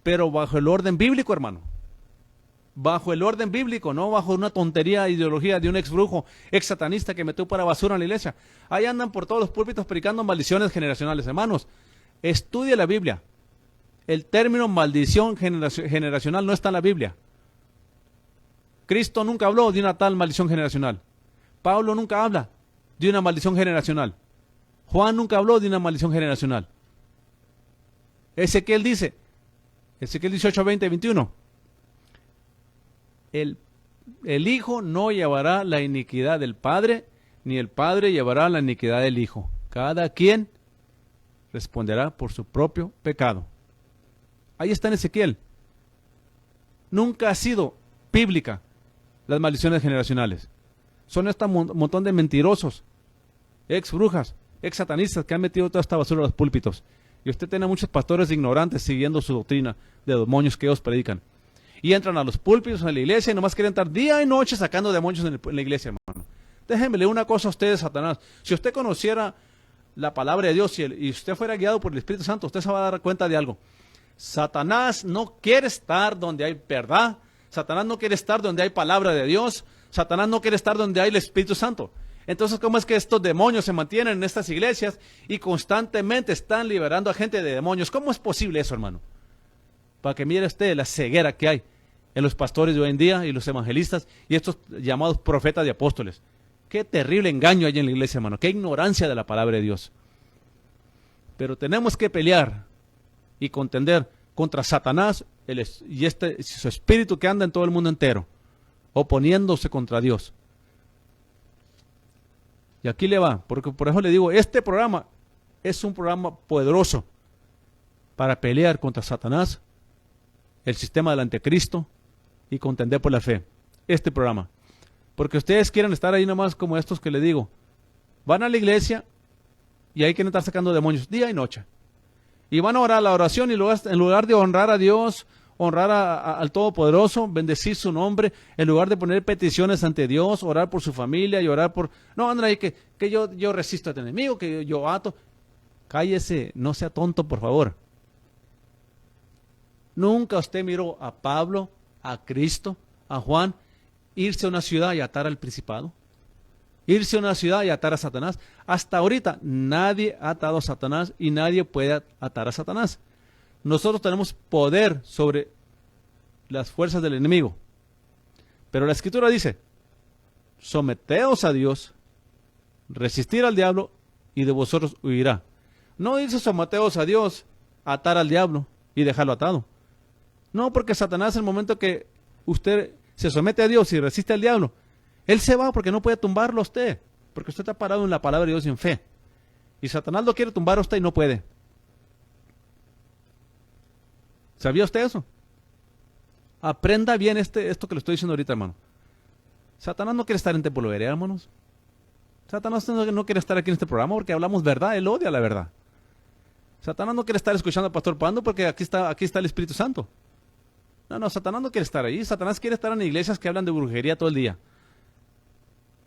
Pero bajo el orden bíblico, hermano. Bajo el orden bíblico, no bajo una tontería ideología de un ex brujo, ex satanista que metió para basura en la iglesia. Ahí andan por todos los púlpitos predicando maldiciones generacionales. Hermanos, estudie la Biblia. El término maldición generacional no está en la Biblia. Cristo nunca habló de una tal maldición generacional. Pablo nunca habla de una maldición generacional. Juan nunca habló de una maldición generacional. Ezequiel dice, Ezequiel 18, 20 y 21. El hijo no llevará la iniquidad del padre, ni el padre llevará la iniquidad del hijo. Cada quien responderá por su propio pecado. Ahí está en Ezequiel. Nunca ha sido bíblica las maldiciones generacionales. Son este montón de mentirosos, ex brujas, ex satanistas que han metido toda esta basura a los púlpitos. Y usted tiene muchos pastores ignorantes siguiendo su doctrina de demonios que ellos predican. Y entran a los púlpitos en la iglesia y nomás quieren estar día y noche sacando demonios en la iglesia, hermano. Déjenme leer una cosa a ustedes, Satanás. Si usted conociera la palabra de Dios y usted fuera guiado por el Espíritu Santo, usted se va a dar cuenta de algo. Satanás no quiere estar donde hay verdad. Satanás no quiere estar donde hay palabra de Dios. Satanás no quiere estar donde hay el Espíritu Santo. Entonces, ¿cómo es que estos demonios se mantienen en estas iglesias y constantemente están liberando a gente de demonios? ¿Cómo es posible eso, hermano? Para que mire usted la ceguera que hay en los pastores de hoy en día y los evangelistas y estos llamados profetas y apóstoles. Qué terrible engaño hay en la iglesia, hermano. Qué ignorancia de la palabra de Dios. Pero tenemos que pelear y contender contra Satanás y su espíritu que anda en todo el mundo entero, oponiéndose contra Dios. Y aquí le va, porque por eso le digo, este programa es un programa poderoso para pelear contra Satanás, el sistema del anticristo y contender por la fe. Este programa. Porque ustedes quieren estar ahí nomás como estos que le digo. Van a la iglesia y ahí quieren estar sacando demonios día y noche. Y van a orar la oración y en lugar de honrar a Dios, honrar al Todopoderoso, bendecir su nombre, en lugar de poner peticiones ante Dios, orar por su familia y orar por... No, anda ahí que yo resisto a este enemigo, que yo ato. Cállese, no sea tonto, por favor. Nunca usted miró a Pablo, a Cristo, a Juan, irse a una ciudad y atar al principado. Irse a una ciudad y atar a Satanás. Hasta ahorita nadie ha atado a Satanás y nadie puede atar a Satanás. Nosotros tenemos poder sobre las fuerzas del enemigo. Pero la Escritura dice, someteos a Dios, resistir al diablo y de vosotros huirá. No dice someteos a Dios, atar al diablo y dejarlo atado. No, porque Satanás, en el momento que usted se somete a Dios y resiste al diablo, él se va porque no puede tumbarlo a usted, porque usted está parado en la palabra de Dios y en fe. Y Satanás lo quiere tumbar a usted y no puede. ¿Sabía usted eso? Aprenda bien esto que le estoy diciendo ahorita, hermano. Satanás no quiere estar en Templo Berea, hermanos. Satanás no quiere estar aquí en este programa porque hablamos verdad, él odia la verdad. Satanás no quiere estar escuchando al pastor Pando porque aquí está el Espíritu Santo. No, Satanás no quiere estar ahí. Satanás quiere estar en iglesias que hablan de brujería todo el día.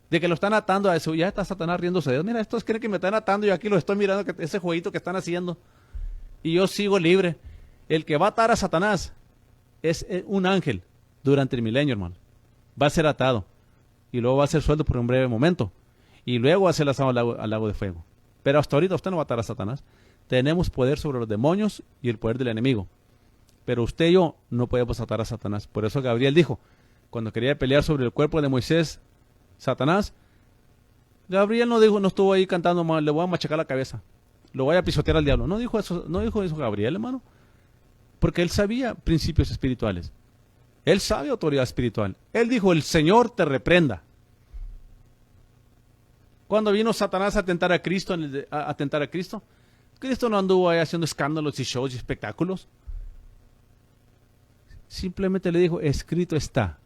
De que lo están atando a eso. Ya está Satanás riéndose de Dios. Mira, estos creen que me están atando y aquí lo estoy mirando, ese jueguito que están haciendo. Y yo sigo libre. El que va a atar a Satanás es un ángel durante el milenio, hermano. Va a ser atado. Y luego va a ser suelto por un breve momento. Y luego va a ser lanzado al lago de fuego. Pero hasta ahorita usted no va a atar a Satanás. Tenemos poder sobre los demonios y el poder del enemigo. Pero usted y yo no podemos atar a Satanás. Por eso Gabriel dijo, cuando quería pelear sobre el cuerpo de Moisés, Satanás, Gabriel no estuvo ahí cantando, le voy a machacar la cabeza, lo voy a pisotear al diablo. No dijo eso Gabriel, hermano. Porque él sabía principios espirituales. Él sabe autoridad espiritual. Él dijo, el Señor te reprenda. Cuando vino Satanás a tentar a Cristo, Cristo no anduvo ahí haciendo escándalos y shows y espectáculos. Simplemente le dijo, escrito está.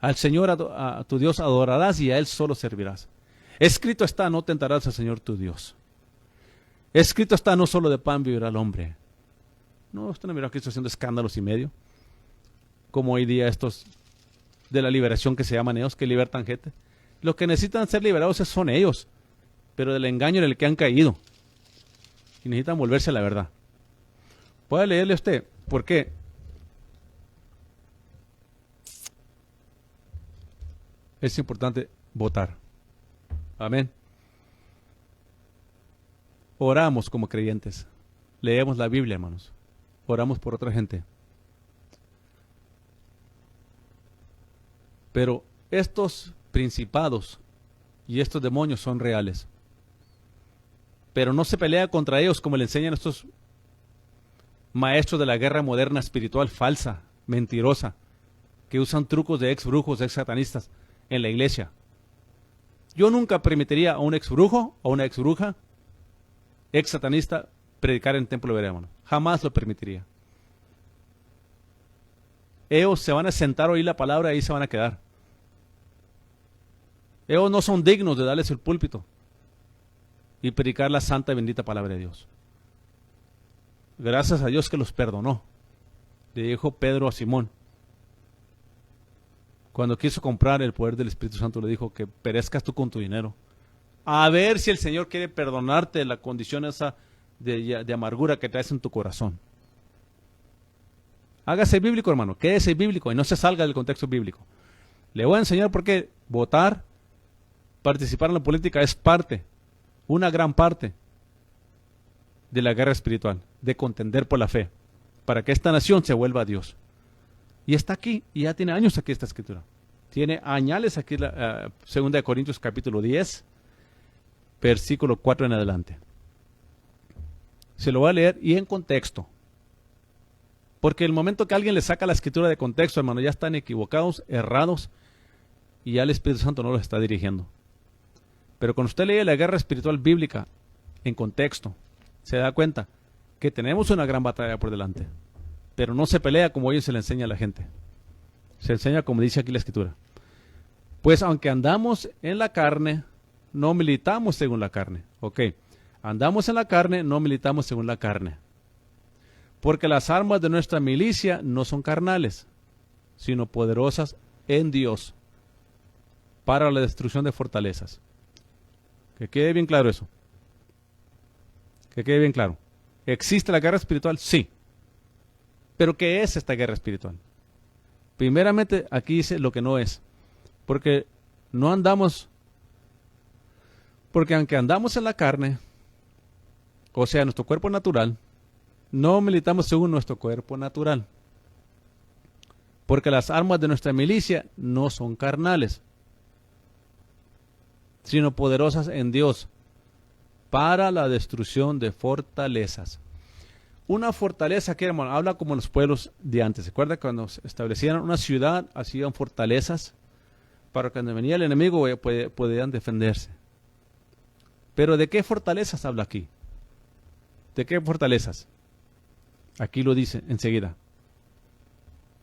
Al Señor, a tu Dios adorarás y a Él solo servirás. Escrito está, no tentarás al Señor tu Dios. Escrito está, no solo de pan vivirá el hombre. No, usted no mira a Cristo haciendo escándalos y medio. Como hoy día estos de la liberación que se llaman ellos, que libertan gente. Los que necesitan ser liberados son ellos, pero del engaño en el que han caído. Y necesitan volverse a la verdad. Puede leerle a usted, ¿por qué? Es importante votar. Amén. Oramos como creyentes. Leemos la Biblia, hermanos. Oramos por otra gente. Pero estos principados y estos demonios son reales. Pero no se pelea contra ellos como le enseñan estos maestros de la guerra moderna espiritual falsa, mentirosa, que usan trucos de ex brujos, ex satanistas en la iglesia. Yo nunca permitiría a un ex brujo o una ex bruja, ex satanista, predicar en templo berea, hermano. Jamás lo permitiría. Ellos se van a sentar a oír la palabra y ahí se van a quedar. Ellos no son dignos de darles el púlpito y predicar la santa y bendita palabra de Dios. Gracias a Dios que los perdonó. Le dijo Pedro a Simón. Cuando quiso comprar el poder del Espíritu Santo, le dijo que perezcas tú con tu dinero. A ver si el Señor quiere perdonarte la condición esa de amargura que traes en tu corazón. Hágase bíblico, hermano. Quédese bíblico y no se salga del contexto bíblico. Le voy a enseñar por qué votar, participar en la política es parte, una gran parte de la guerra espiritual, de contender por la fe, para que esta nación se vuelva a Dios. Y está aquí, y ya tiene años aquí esta escritura. Tiene añales aquí, 2 Corintios capítulo 10, versículo 4 en adelante. Se lo voy a leer y en contexto. Porque el momento que alguien le saca la escritura de contexto, hermano, ya están equivocados, errados, y ya el Espíritu Santo no los está dirigiendo. Pero cuando usted lee la guerra espiritual bíblica en contexto, se da cuenta que tenemos una gran batalla por delante. Pero no se pelea como hoy se le enseña a la gente. Se enseña como dice aquí la escritura. Pues aunque andamos en la carne, no militamos según la carne. Ok, andamos en la carne, no militamos según la carne. Porque las armas de nuestra milicia no son carnales, sino poderosas en Dios para la destrucción de fortalezas. Que quede bien claro eso. Que quede bien claro. ¿Existe la guerra espiritual? Sí. ¿Pero qué es esta guerra espiritual? Primeramente, aquí dice lo que no es. Porque no andamos, porque aunque andamos en la carne, o sea, nuestro cuerpo natural, no militamos según nuestro cuerpo natural. Porque las armas de nuestra milicia no son carnales, sino poderosas en Dios para la destrucción de fortalezas. Una fortaleza que, hermano, habla como los pueblos de antes. ¿Se acuerda cuando establecían una ciudad, hacían fortalezas para que cuando venía el enemigo podían defenderse? Pero ¿de qué fortalezas habla aquí? ¿De qué fortalezas? Aquí lo dice enseguida.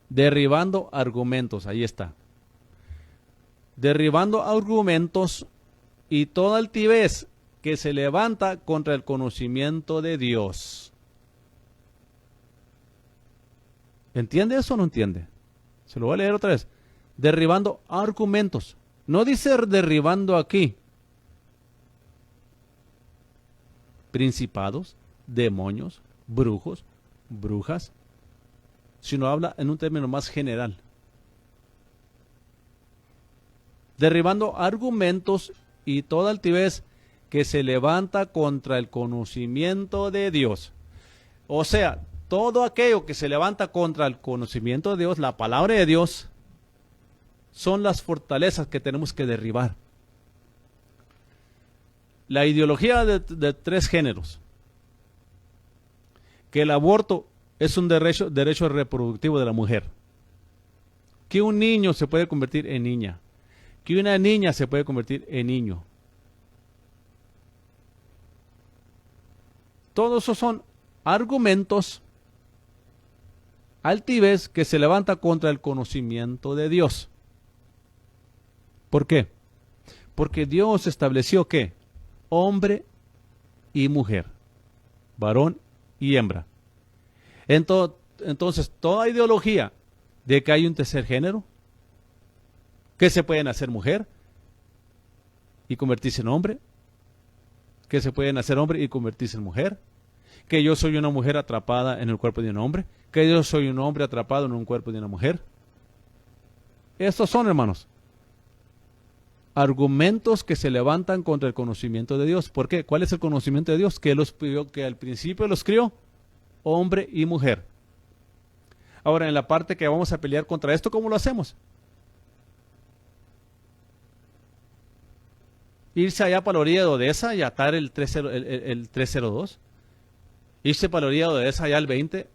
Derribando argumentos, ahí está. Derribando argumentos y toda altivez que se levanta contra el conocimiento de Dios. ¿Entiende eso o no entiende? Se lo voy a leer otra vez. Derribando argumentos. No dice derribando aquí. Principados, demonios, brujos, brujas, sino habla en un término más general. Derribando argumentos y toda altivez que se levanta contra el conocimiento de Dios. O sea, todo aquello que se levanta contra el conocimiento de Dios, la palabra de Dios, son las fortalezas que tenemos que derribar. La ideología de tres géneros. Que el aborto es un derecho reproductivo de la mujer. Que un niño se puede convertir en niña. Que una niña se puede convertir en niño. Todos esos son argumentos, altivez que se levanta contra el conocimiento de Dios. ¿Por qué? Porque Dios estableció que hombre y mujer, varón y hembra. Entonces, toda ideología de que hay un tercer género, que se pueden hacer mujer y convertirse en hombre, que se pueden hacer hombre y convertirse en mujer, que yo soy una mujer atrapada en el cuerpo de un hombre, que yo soy un hombre atrapado en un cuerpo de una mujer. Estos son, hermanos, argumentos que se levantan contra el conocimiento de Dios. ¿Por qué? ¿Cuál es el conocimiento de Dios? Que al principio los crió hombre y mujer. Ahora, en la parte que vamos a pelear contra esto, ¿cómo lo hacemos? Irse allá para la orilla de Odessa y atar el 302. Irse para la orilla de Odessa allá al 20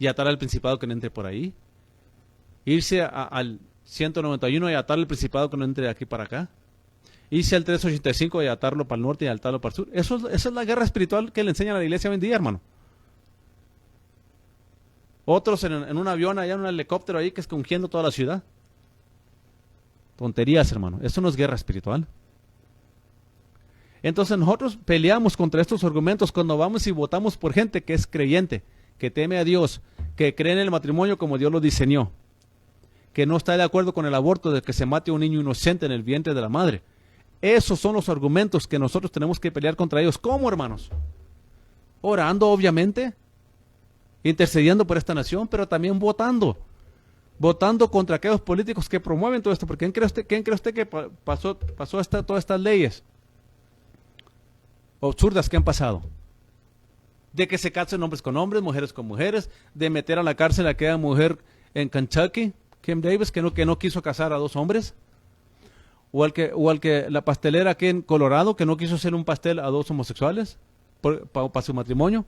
y atar al Principado que no entre por ahí. Irse al 191 y atar al Principado que no entre de aquí para acá. Irse al 385 y atarlo para el norte y atarlo para el sur. Esa es la guerra espiritual que le enseñan a la iglesia hoy en día, hermano. Otros en un avión allá, en un helicóptero ahí que es ungiendo toda la ciudad. Tonterías, hermano. Eso no es guerra espiritual. Entonces nosotros peleamos contra estos argumentos cuando vamos y votamos por gente que es creyente, que teme a Dios, que cree en el matrimonio como Dios lo diseñó, que no está de acuerdo con el aborto de que se mate a un niño inocente en el vientre de la madre. Esos son los argumentos que nosotros tenemos que pelear contra ellos. ¿Cómo, hermanos? Orando, obviamente, intercediendo por esta nación, pero también votando contra aquellos políticos que promueven todo esto. Porque ¿quién cree usted que pasó todas estas leyes absurdas que han pasado? De que se casen hombres con hombres, mujeres con mujeres, de meter a la cárcel a aquella mujer en Kentucky, Kim Davis, que no quiso casar a dos hombres, o al que la pastelera aquí en Colorado, que no quiso hacer un pastel a dos homosexuales para su matrimonio,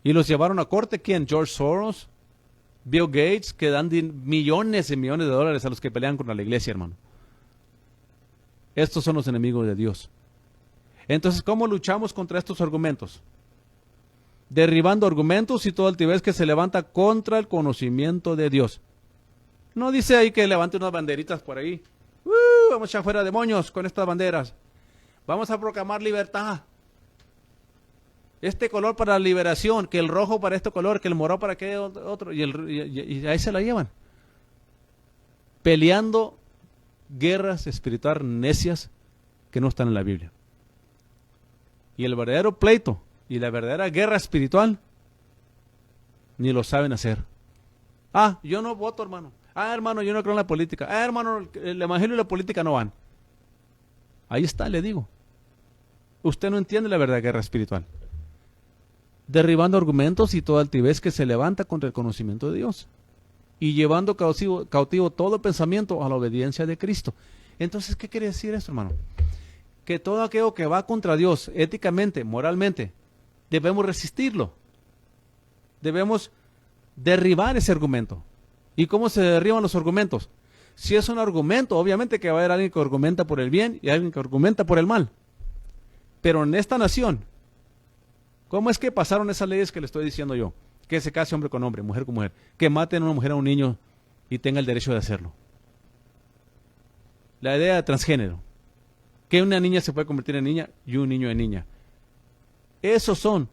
y los llevaron a corte. ¿Quién? George Soros, Bill Gates, que dan millones y millones de dólares a los que pelean contra la iglesia, hermano. Estos son los enemigos de Dios. Entonces, ¿cómo luchamos contra estos argumentos? Derribando argumentos y toda altivez que se levanta contra el conocimiento de Dios. No dice ahí que levante unas banderitas por ahí. Vamos a echar fuera demonios con estas banderas. Vamos a proclamar libertad. Este color para la liberación, que el rojo para este color, que el morado para aquel otro, y ahí se la llevan. Peleando guerras espirituales necias que no están en la Biblia. Y el verdadero pleito y la verdadera guerra espiritual ni lo saben hacer. Yo no voto, hermano. Hermano, yo no creo en la política. Hermano, el evangelio y la política no van. Ahí está, le digo. Usted no entiende la verdadera guerra espiritual. Derribando argumentos y toda altivez que se levanta contra el conocimiento de Dios. Y llevando cautivo todo pensamiento a la obediencia de Cristo. Entonces, ¿qué quiere decir esto, hermano? Que todo aquello que va contra Dios, éticamente, moralmente, debemos resistirlo. Debemos derribar ese argumento. ¿Y cómo se derriban los argumentos? Si es un argumento, obviamente que va a haber alguien que argumenta por el bien y alguien que argumenta por el mal. Pero en esta nación, ¿cómo es que pasaron esas leyes que le estoy diciendo yo? Que se case hombre con hombre, mujer con mujer, que maten a una mujer a un niño y tenga el derecho de hacerlo. La idea de transgénero, que una niña se puede convertir en niña y un niño en niña. Esos son.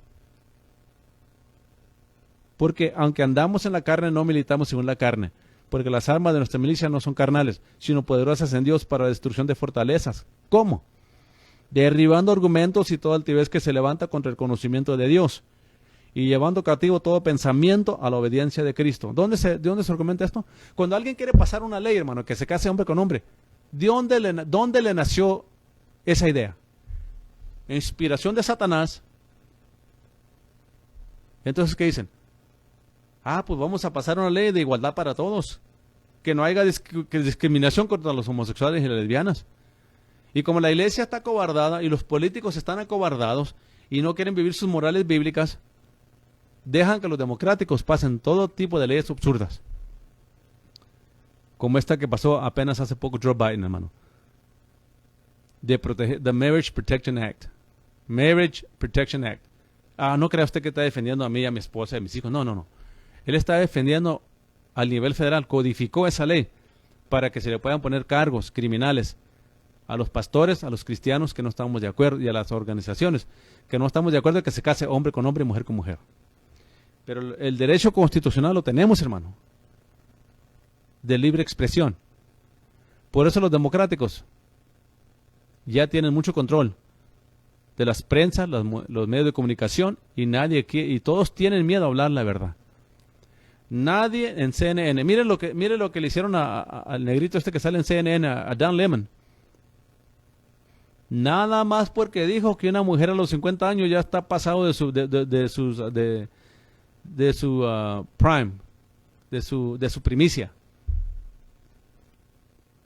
Porque aunque andamos en la carne, no militamos según la carne. Porque las armas de nuestra milicia no son carnales, sino poderosas en Dios para la destrucción de fortalezas. ¿Cómo? Derribando argumentos y toda altivez que se levanta contra el conocimiento de Dios. Y llevando cautivo todo pensamiento a la obediencia de Cristo. ¿De dónde se argumenta esto? Cuando alguien quiere pasar una ley, hermano, que se case hombre con hombre, ¿de dónde le nació esa idea? Inspiración de Satanás. Entonces, ¿qué dicen? Pues vamos a pasar una ley de igualdad para todos. Que no haya discriminación contra los homosexuales y las lesbianas. Y como la iglesia está acobardada y los políticos están acobardados y no quieren vivir sus morales bíblicas, dejan que los democráticos pasen todo tipo de leyes absurdas. Como esta que pasó apenas hace poco Joe Biden, hermano. The Marriage Protection Act. Marriage Protection Act. No crea usted que está defendiendo a mí, a mi esposa y a mis hijos. No. Él está defendiendo al nivel federal. Codificó esa ley para que se le puedan poner cargos criminales a los pastores, a los cristianos que no estamos de acuerdo y a las organizaciones que no estamos de acuerdo en que se case hombre con hombre y mujer con mujer. Pero el derecho constitucional lo tenemos, hermano, de libre expresión. Por eso los democráticos ya tienen mucho control de las prensas, los medios de comunicación y todos tienen miedo a hablar la verdad. Nadie en CNN, mire lo que le hicieron al negrito este que sale en CNN, a Dan Lemon. Nada más porque dijo que una mujer a los 50 años ya está pasado de su prime, de su primicia.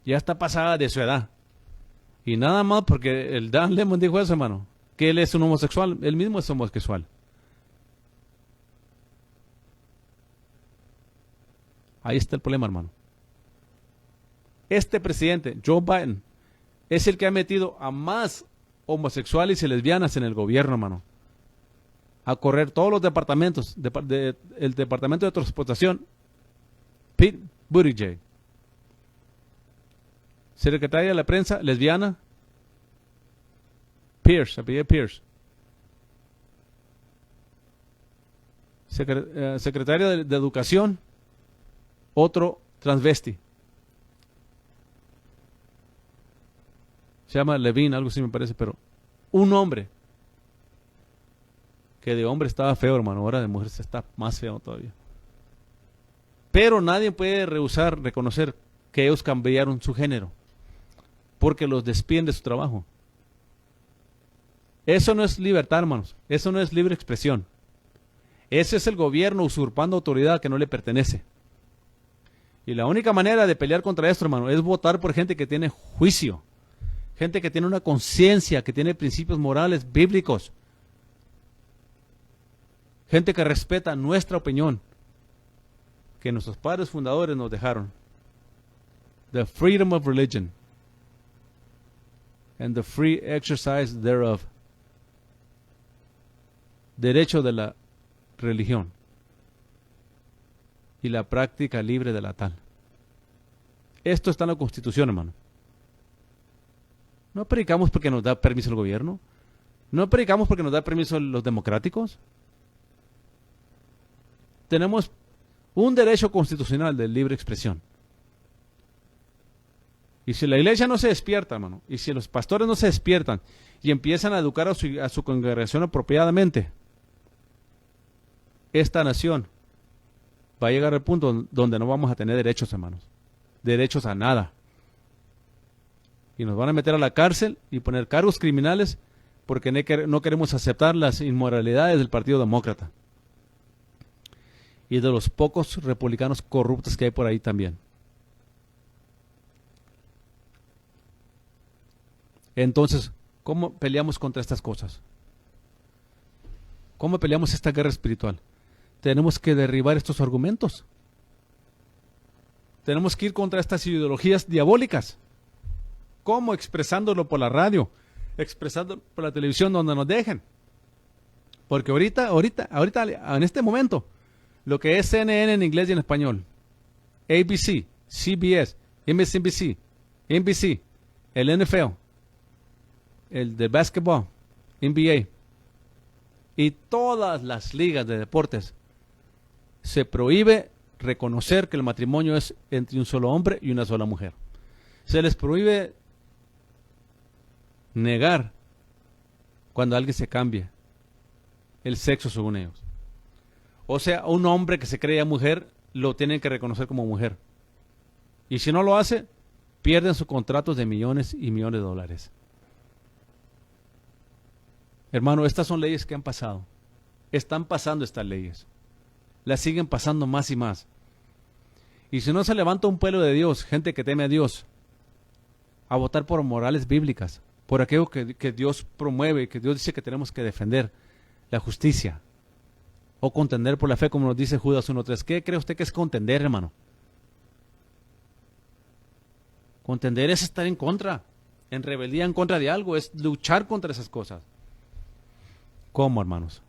Ya está pasada de su edad. Y nada más porque el Dan Lemon dijo eso, hermano, que él es un homosexual, él mismo es homosexual. Ahí está el problema, hermano. Este presidente, Joe Biden, es el que ha metido a más homosexuales y lesbianas en el gobierno, hermano. A correr todos los departamentos, el departamento de transportación, Pete Buttigieg. Secretaria de la prensa, lesbiana, Pierce, apellido Pierce. Secretaria de Educación, otro transvesti. Se llama Levine, algo así me parece, pero un hombre que de hombre estaba feo, hermano, ahora de mujer se está más feo todavía. Pero nadie puede rehusar reconocer que ellos cambiaron su género, porque los despiden de su trabajo. Eso no es libertad, hermanos, eso no es libre expresión. Ese es el gobierno usurpando autoridad que no le pertenece. Y la única manera de pelear contra esto, hermano, es votar por gente que tiene juicio. Gente que tiene una conciencia, que tiene principios morales bíblicos. Gente que respeta nuestra opinión, que nuestros padres fundadores nos dejaron. The freedom of religion and the free exercise thereof. Derecho de la religión y la práctica libre de la tal. Esto está en la Constitución, hermano. No predicamos porque nos da permiso el gobierno. No predicamos porque nos da permiso los democráticos. Tenemos un derecho constitucional de libre expresión. Y si la iglesia no se despierta, hermano, y si los pastores no se despiertan y empiezan a educar a su congregación apropiadamente, esta nación va a llegar al punto donde no vamos a tener derechos, hermanos. Derechos a nada. Y nos van a meter a la cárcel y poner cargos criminales porque no queremos aceptar las inmoralidades del Partido Demócrata. Y de los pocos republicanos corruptos que hay por ahí también. Entonces, ¿cómo peleamos contra estas cosas? ¿Cómo peleamos esta guerra espiritual? Tenemos que derribar estos argumentos. Tenemos que ir contra estas ideologías diabólicas. ¿Cómo? Expresándolo por la radio, expresando por la televisión donde nos dejen. Porque ahorita, en este momento, lo que es CNN en inglés y en español, ABC, CBS, MSNBC, NBC, el NFL, el de basketball, NBA, y todas las ligas de deportes, se prohíbe reconocer que el matrimonio es entre un solo hombre y una sola mujer. Se les prohíbe negar cuando alguien se cambia el sexo según ellos. O sea, un hombre que se creía mujer lo tienen que reconocer como mujer. Y si no lo hace, pierden sus contratos de millones y millones de dólares. Hermano, estas son leyes que han pasado. Están pasando estas leyes. Las siguen pasando más y más. Y si no se levanta un pueblo de Dios, gente que teme a Dios, a votar por morales bíblicas, por aquello que Dios promueve, que Dios dice que tenemos que defender, la justicia, o contender por la fe, como nos dice Judas 1:3. ¿Qué cree usted que es contender, hermano? Contender es estar en contra, en rebeldía en contra de algo, es luchar contra esas cosas. ¿Cómo, hermanos?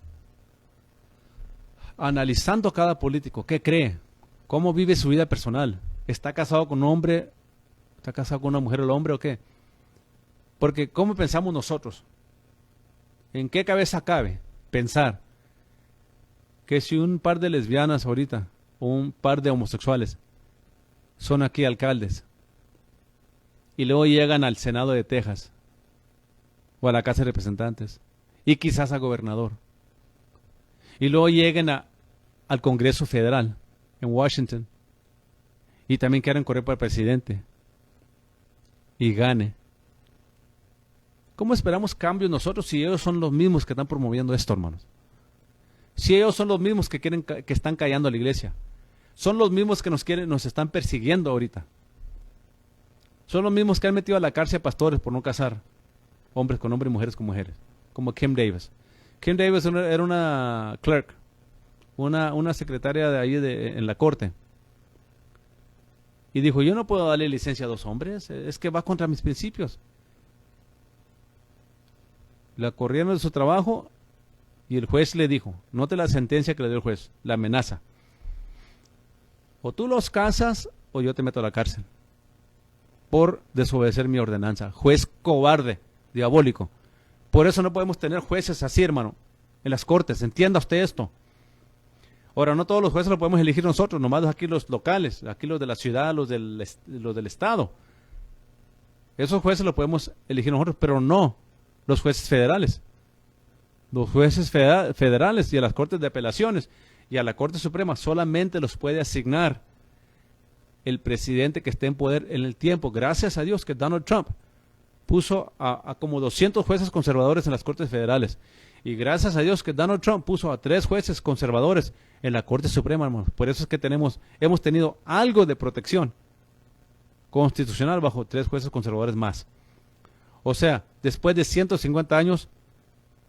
Analizando cada político, ¿qué cree? ¿Cómo vive su vida personal? ¿Está casado con un hombre? ¿Está casado con una mujer el hombre o qué? Porque ¿cómo pensamos nosotros? ¿En qué cabeza cabe pensar que si un par de lesbianas ahorita o un par de homosexuales son aquí alcaldes y luego llegan al Senado de Texas o a la Casa de Representantes y quizás a gobernador y luego lleguen al Congreso Federal en Washington y también quieran correr para presidente y gane? ¿Cómo esperamos cambios nosotros si ellos son los mismos que están promoviendo esto, hermanos? Si ellos son los mismos que están callando a la iglesia, son los mismos que nos están persiguiendo ahorita, son los mismos que han metido a la cárcel a pastores por no casar hombres con hombres y mujeres con mujeres, como Kim Davis. Kim Davis era una clerk, una secretaria de ahí en la corte, y dijo: yo no puedo darle licencia a 2 hombres, es que va contra mis principios. La corrieron de su trabajo y el juez le dijo, note la sentencia que le dio el juez, la amenaza: o tú los casas o yo te meto a la cárcel por desobedecer mi ordenanza. Juez cobarde, diabólico. Por eso no podemos tener jueces así, hermano, en las cortes. Entienda usted esto. Ahora, no todos los jueces los podemos elegir nosotros, nomás aquí los locales, aquí los de la ciudad, los del estado. Esos jueces los podemos elegir nosotros, pero no los jueces federales. Los jueces federales y a las cortes de apelaciones y a la Corte Suprema solamente los puede asignar el presidente que esté en poder en el tiempo. Gracias a Dios que Donald Trump puso a como 200 jueces conservadores en las cortes federales. Y gracias a Dios que Donald Trump puso a 3 jueces conservadores en la Corte Suprema, hermanos. Por eso es que hemos tenido algo de protección constitucional bajo 3 jueces conservadores más. O sea, después de 150 años,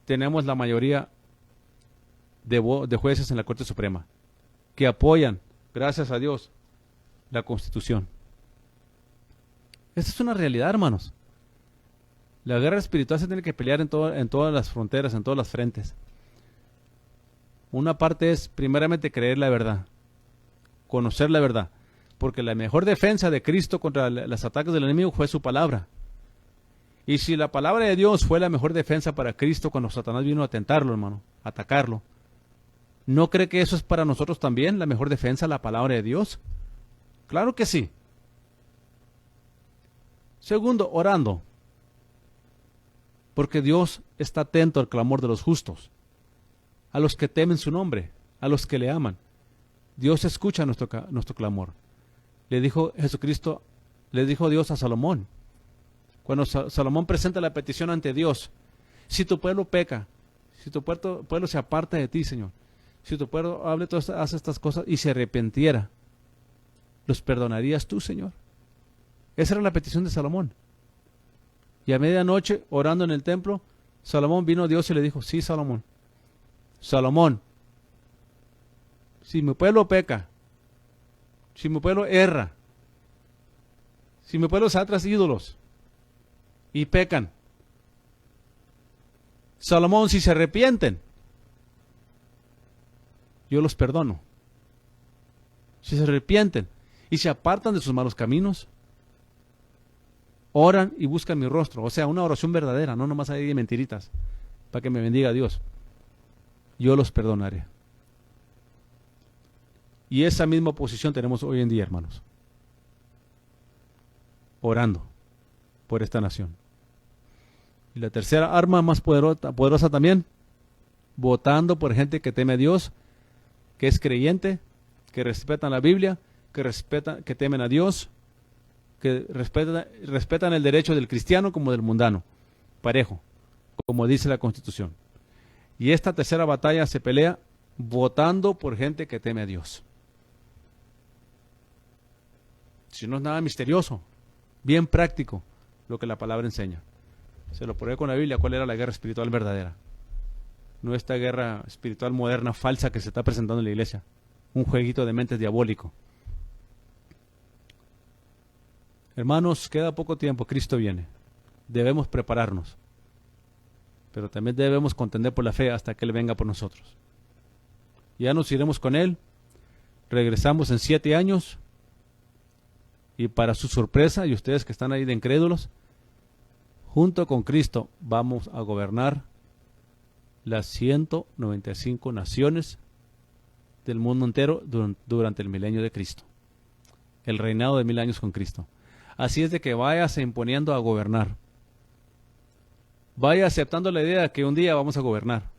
tenemos la mayoría de jueces en la Corte Suprema que apoyan, gracias a Dios, la Constitución. Esta es una realidad, hermanos. La guerra espiritual se tiene que pelear en todas las fronteras, en todas las frentes. Una parte es, primeramente, creer la verdad, conocer la verdad, porque la mejor defensa de Cristo contra los ataques del enemigo fue su palabra. Y si la palabra de Dios fue la mejor defensa para Cristo cuando Satanás vino a tentarlo, hermano, a atacarlo, ¿no cree que eso es para nosotros también la mejor defensa, la palabra de Dios? Claro que sí. Segundo, orando, porque Dios está atento al clamor de los justos, a los que temen su nombre, a los que le aman. Dios escucha nuestro clamor. Le dijo Dios a Salomón, cuando Salomón presenta la petición ante Dios: si tu pueblo peca, si tu pueblo se aparta de ti, Señor, si tu pueblo hace estas cosas y se arrepentiera, ¿los perdonarías tú, Señor? Esa era la petición de Salomón. Y a medianoche, orando en el templo, Salomón vino a Dios y le dijo: sí, Salomón, si mi pueblo peca, si mi pueblo erra, si mi pueblo se ha tras ídolos y pecan, Salomón, si se arrepienten, yo los perdono. Si se arrepienten y se apartan de sus malos caminos, oran y buscan mi rostro. O sea, una oración verdadera, no nomás hay de mentiritas, para que me bendiga Dios. Yo los perdonaré. Y esa misma posición tenemos hoy en día, hermanos. Orando por esta nación. Y la tercera arma más poderosa también, votando por gente que teme a Dios, que es creyente, que respetan la Biblia, que temen a Dios, que respetan el derecho del cristiano como del mundano, parejo, como dice la Constitución. Y esta tercera batalla se pelea votando por gente que teme a Dios. Si no es nada misterioso, bien práctico lo que la palabra enseña. Se lo pruebe con la Biblia cuál era la guerra espiritual verdadera. No esta guerra espiritual moderna falsa que se está presentando en la iglesia. Un jueguito de mentes diabólico. Hermanos, queda poco tiempo, Cristo viene. Debemos prepararnos. Pero también debemos contender por la fe hasta que Él venga por nosotros. Ya nos iremos con Él. Regresamos en 7 años. Y para su sorpresa, y ustedes que están ahí de incrédulos, junto con Cristo vamos a gobernar las 195 naciones del mundo entero durante el milenio de Cristo. El reinado de 1000 años con Cristo. Así es de que váyase imponiendo a gobernar. Vaya aceptando la idea de que un día vamos a gobernar.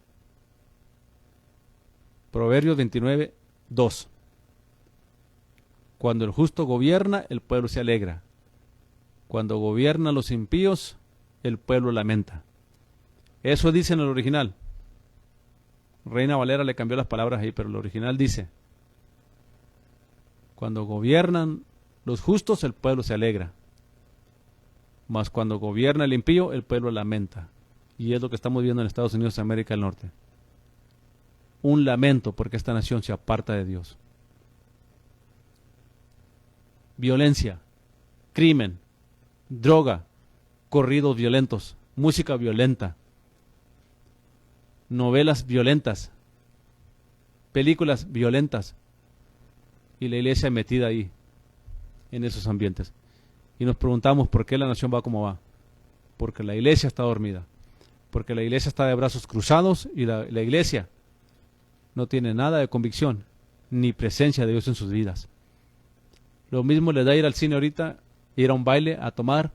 Proverbios 29, 2. Cuando el justo gobierna, el pueblo se alegra. Cuando gobiernan los impíos, el pueblo lamenta. Eso dice en el original. Reina Valera le cambió las palabras ahí, pero el original dice: cuando gobiernan los justos, el pueblo se alegra. Mas cuando gobierna el impío, el pueblo lamenta. Y es lo que estamos viendo en Estados Unidos de América del Norte. Un lamento porque esta nación se aparta de Dios. Violencia, crimen, droga, corridos violentos, música violenta, novelas violentas, películas violentas, y la iglesia metida ahí, en esos ambientes. Y nos preguntamos por qué la nación va como va. Porque la iglesia está dormida, porque la iglesia está de brazos cruzados y la iglesia no tiene nada de convicción ni presencia de Dios en sus vidas. Lo mismo le da ir al cine ahorita, ir a un baile, a tomar.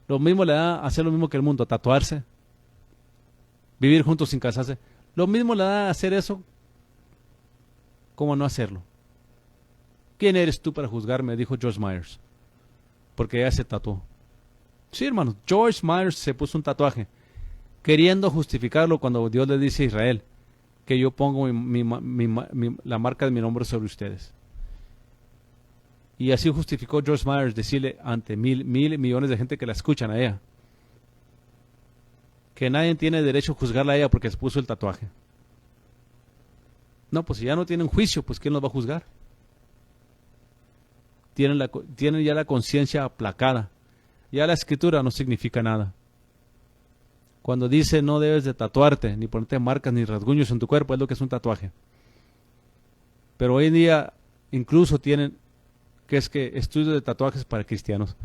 Lo mismo le da hacer lo mismo que el mundo, tatuarse, vivir juntos sin casarse. Lo mismo le da hacer eso como no hacerlo. ¿Quién eres tú para juzgarme?, dijo George Myers, porque ella se tatuó. Sí, hermanos, George Myers se puso un tatuaje, queriendo justificarlo cuando Dios le dice a Israel que yo pongo la marca de mi nombre sobre ustedes. Y así justificó George Myers decirle ante mil millones de gente que la escuchan a ella, que nadie tiene derecho a juzgarla a ella porque se puso el tatuaje. No, pues si ya no tienen juicio, pues ¿quién los va a juzgar? Tienen ya la conciencia aplacada. Ya la escritura no significa nada. Cuando dice no debes de tatuarte, ni ponerte marcas ni rasguños en tu cuerpo, es lo que es un tatuaje. Pero hoy en día incluso tienen que estudios de tatuajes para cristianos.